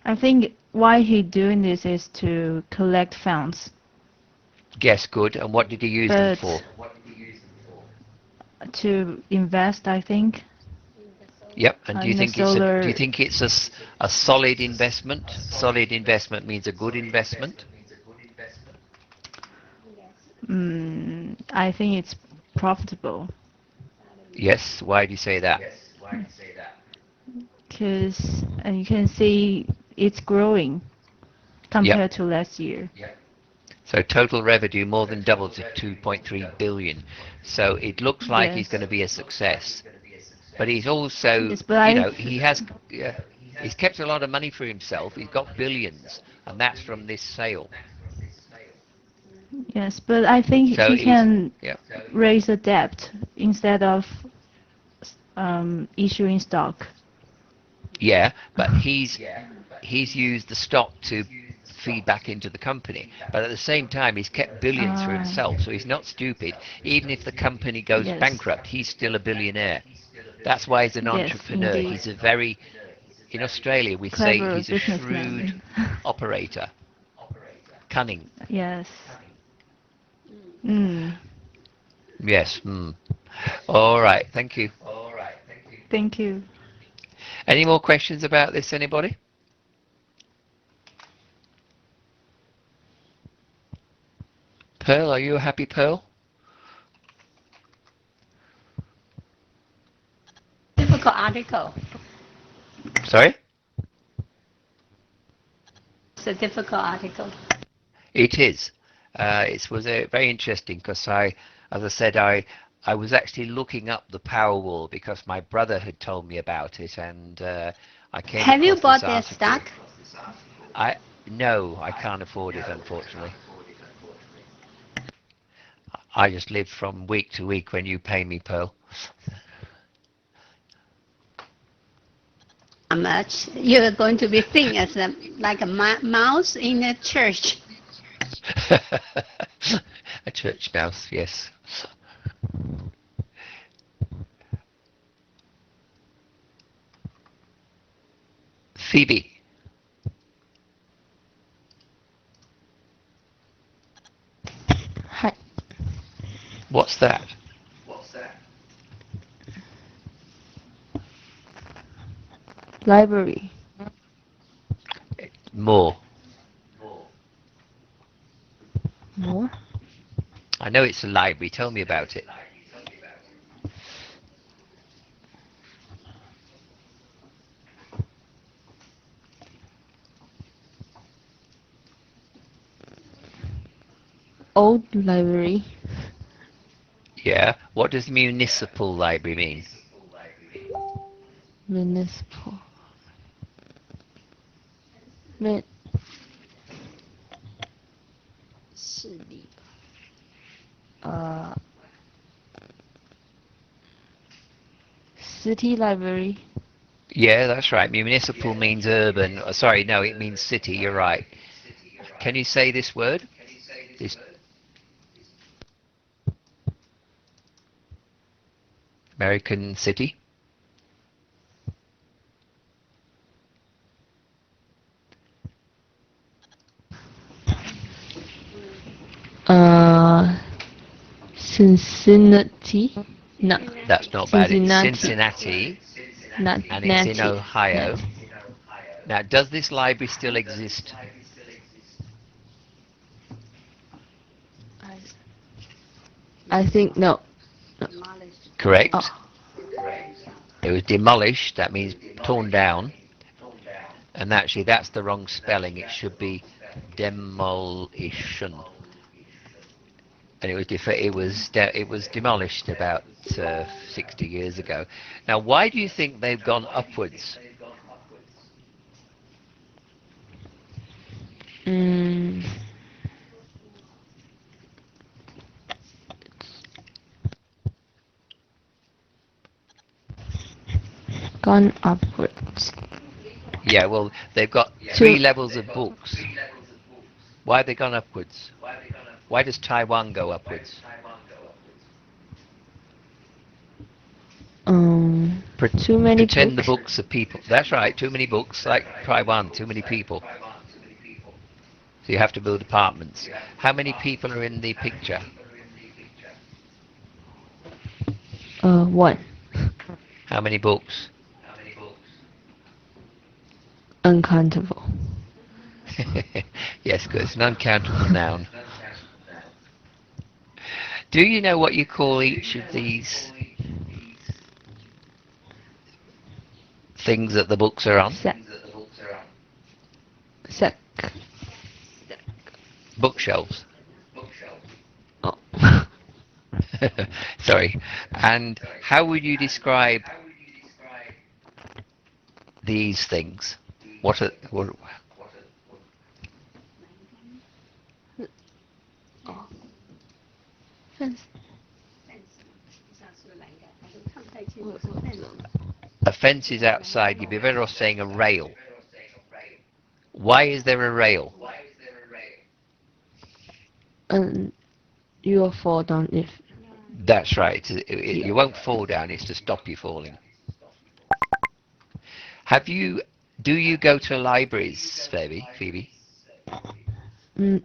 I think why he doing this is to collect funds. Yes, good. And what did he use them for? To invest, I think. Yep. And do you In the think it's solar. a solid investment? Solid investment means a good investment. I think it's profitable. Yes. Why do you say that? Because you can see it's growing compared to last year. So total revenue more than doubled to 2.3 billion. So it looks like he's going to be a success. But he's also, Yes, but he's kept a lot of money for himself. He's got billions, and that's from this sale. Yes, but I think So he can raise the debt instead of issuing stock. Yeah, but he's used the stock to feed back into the company. But at the same time, he's kept billions for himself, so he's not stupid. Even if the company goes bankrupt, he's still a billionaire. That's why he's an entrepreneur. Indeed. He's a very, in Australia, we say Clever he's a shrewd businessman. operator. Cunning. Yes. Yes. All right. Thank you. Thank you. Any more questions about this, anybody? Pearl, are you a happy Pearl? Difficult article. Sorry? It's a difficult article. It is. It was very interesting because as I said, I was actually looking up the Powerwall because my brother had told me about it, and I came across Have you bought this their article. stock? No, I can't afford it, unfortunately. I just live from week to week when you pay me, Pearl. How much? You're going to be thin as like a mouse in a church. A church mouse, yes. Phoebe. Hi. What's that? Library. More. More? I know it's a library. Tell me about it. Old library. Yeah. What does municipal library mean? Municipal. City library. Yeah, that's right. Municipal means urban. Sorry, no, it means city. You're right. Can you say this word? This American city? Cincinnati. No. That's not bad. It's Cincinnati, and it's in Ohio. Now, does this library still exist? I think no. Correct. Oh. It was demolished. That means torn down. And actually, that's the wrong spelling. It should be demolition. And it was demolished about 60 years ago. Now, why do you think they've gone upwards? Gone upwards. Yeah, well, they've got 3 levels of books. Why have they gone upwards? Why does Taiwan go upwards? Too many pretend books? the books are people. That's right, too many books, like Taiwan, too many people. So you have to build apartments. How many people are in the picture? One. How many books? Uncountable. Yes, good. It's an uncountable noun. Do you know what you call each of these things that the books are on? Sec. Bookshelves. Oh. Sorry. And how would you describe these things? What are Fence. a fence is outside? You'd be better off saying a rail. Why is there a rail? You will fall down if... That's right. You won't fall down. It's to stop you falling. Do you go to libraries, Phoebe?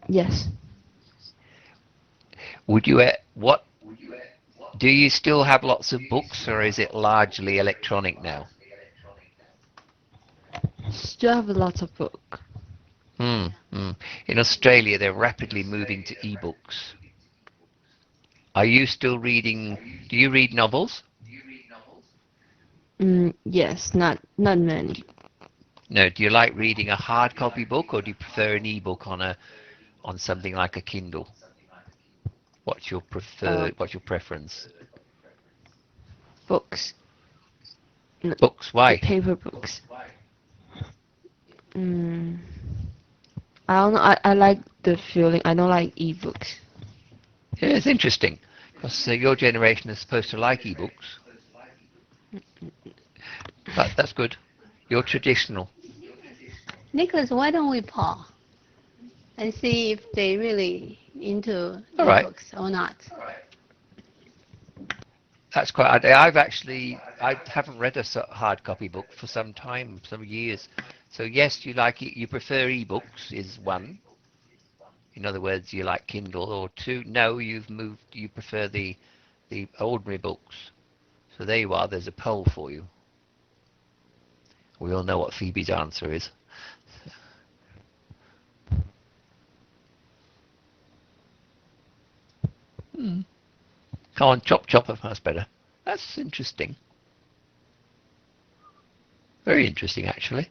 Yes. Would you? What? Do you still have lots of books, or is it largely electronic now? Still have a lot of book. In Australia, they're rapidly moving to e-books. Are you still reading? Do you read novels? Yes, not many. No. Do you like reading a hard copy book, or do you prefer an e-book on something like a Kindle? What's your preference? Books. No, Books. Why? Paper books. I don't know. I like the feeling. I don't like e-books. Yeah, it's interesting because your generation is supposed to like e-books, but that's good. You're traditional. Nicholas, why don't we pause and see if they really into All right. books or not? That's quite. I haven't read a hard copy book for some time, some years. So yes, you like it. You prefer e-books is one. In other words, you like Kindle, or two. No, you've moved. You prefer the ordinary books. So there you are. There's a poll for you. We all know what Phoebe's answer is. Come on, chop. That's better. That's interesting. Very interesting, actually.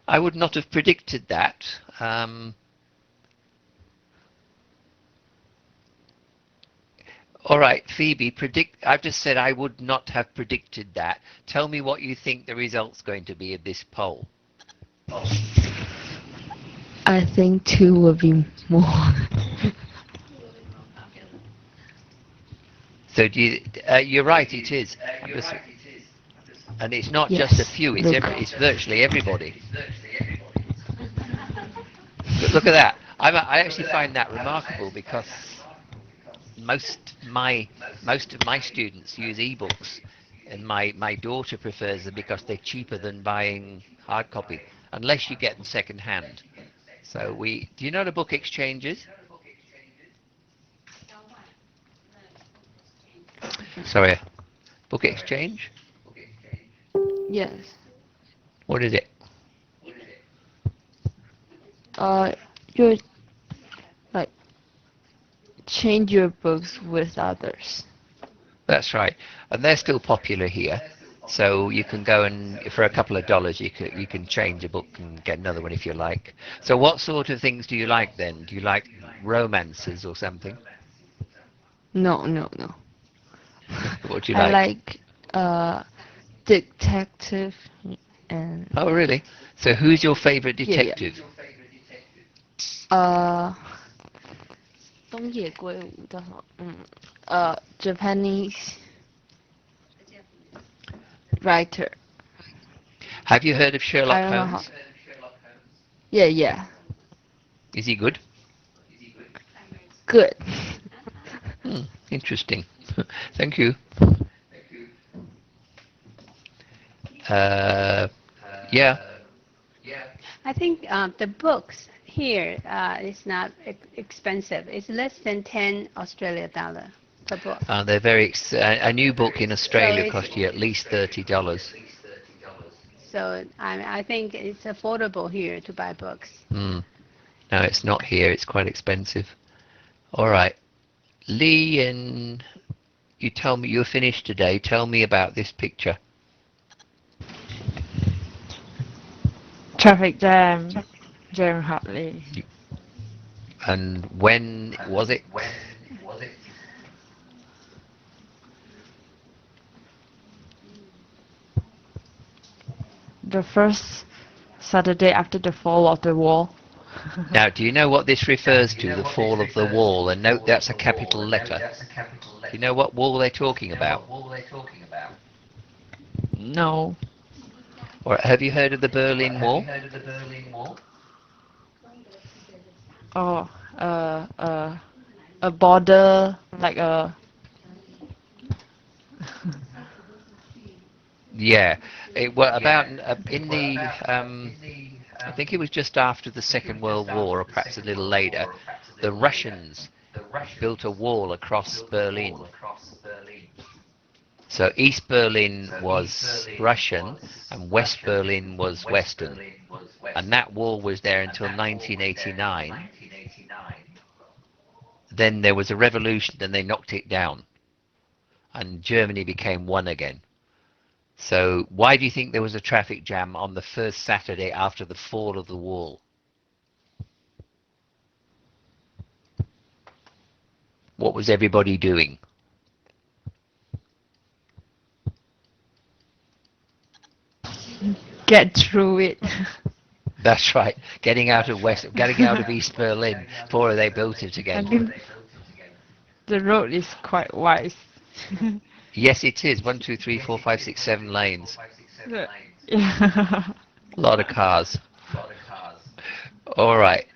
I would not have predicted that. All right, Phoebe, I've just said I would not have predicted that. Tell me what you think the result's going to be of this poll. I think 2 will be more. So you're right, it is. And it's not just a few, it's virtually everybody. Look at that. I actually find that remarkable because most of my students use e-books, and my daughter prefers them because they're cheaper than buying hard copy, unless you get them second hand. So do you know what a book exchange is? Sorry, book exchange? Yes. What is it? You like change your books with others. That's right, and they're still popular here. So you can go and for a couple of dollars you can change a book and get another one if you like. So what sort of things do you like then? Do you like romances or something? No. What do you I like? Detective and... Oh, really? So who's your favorite detective? Japanese writer. Have you heard of Sherlock Holmes? Yeah. Is he good? Good. Interesting. Thank you. Yeah. I think the books here is not expensive. It's less than 10 Australia dollar per book. They're very. A new book in Australia So costs you at least $30. So I think it's affordable here to buy books. No, it's not here. It's quite expensive. All right, Lee, and you tell me you're finished today. Tell me about this picture. Traffic jam, jam hardly. And when was it? The first Saturday after the fall of the wall. Now, do you know what this refers to? The fall of the wall. And note that's a capital letter. Do you know what wall they're talking about? No. Or have you heard of the Berlin Wall? Oh, a border like a. Yeah, about in the I think it was just after the Second World War, or perhaps a little later. The Russians built a wall across Berlin. So East Berlin was Russian, and West Berlin was Western. And that wall was there until 1989. Then there was a revolution, and they knocked it down, and Germany became one again. So why do you think there was a traffic jam on the first Saturday after the fall of the wall? What was everybody doing? Get through it. That's right, getting out of East Berlin before they built it I again. think the road is quite wide. Yes, it is. 1, 2, 3, 4, 5, 6, 7 lanes. Yeah. A lot of cars. All right.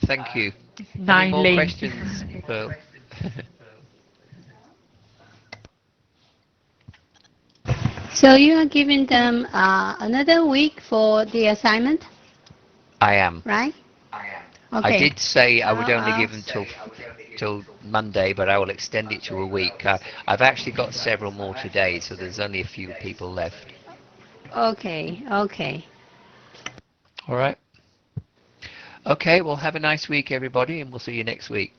Thank you. Any 9 more lanes. questions, Pearl? So you are giving them another week for the assignment, I am. right? I Okay. did say I would only give them till Monday, but I will extend it to a week. I've actually got several more today, so there's only a few people left. Okay. Okay. All right. Okay, well, have a nice week, everybody, and we'll see you next week.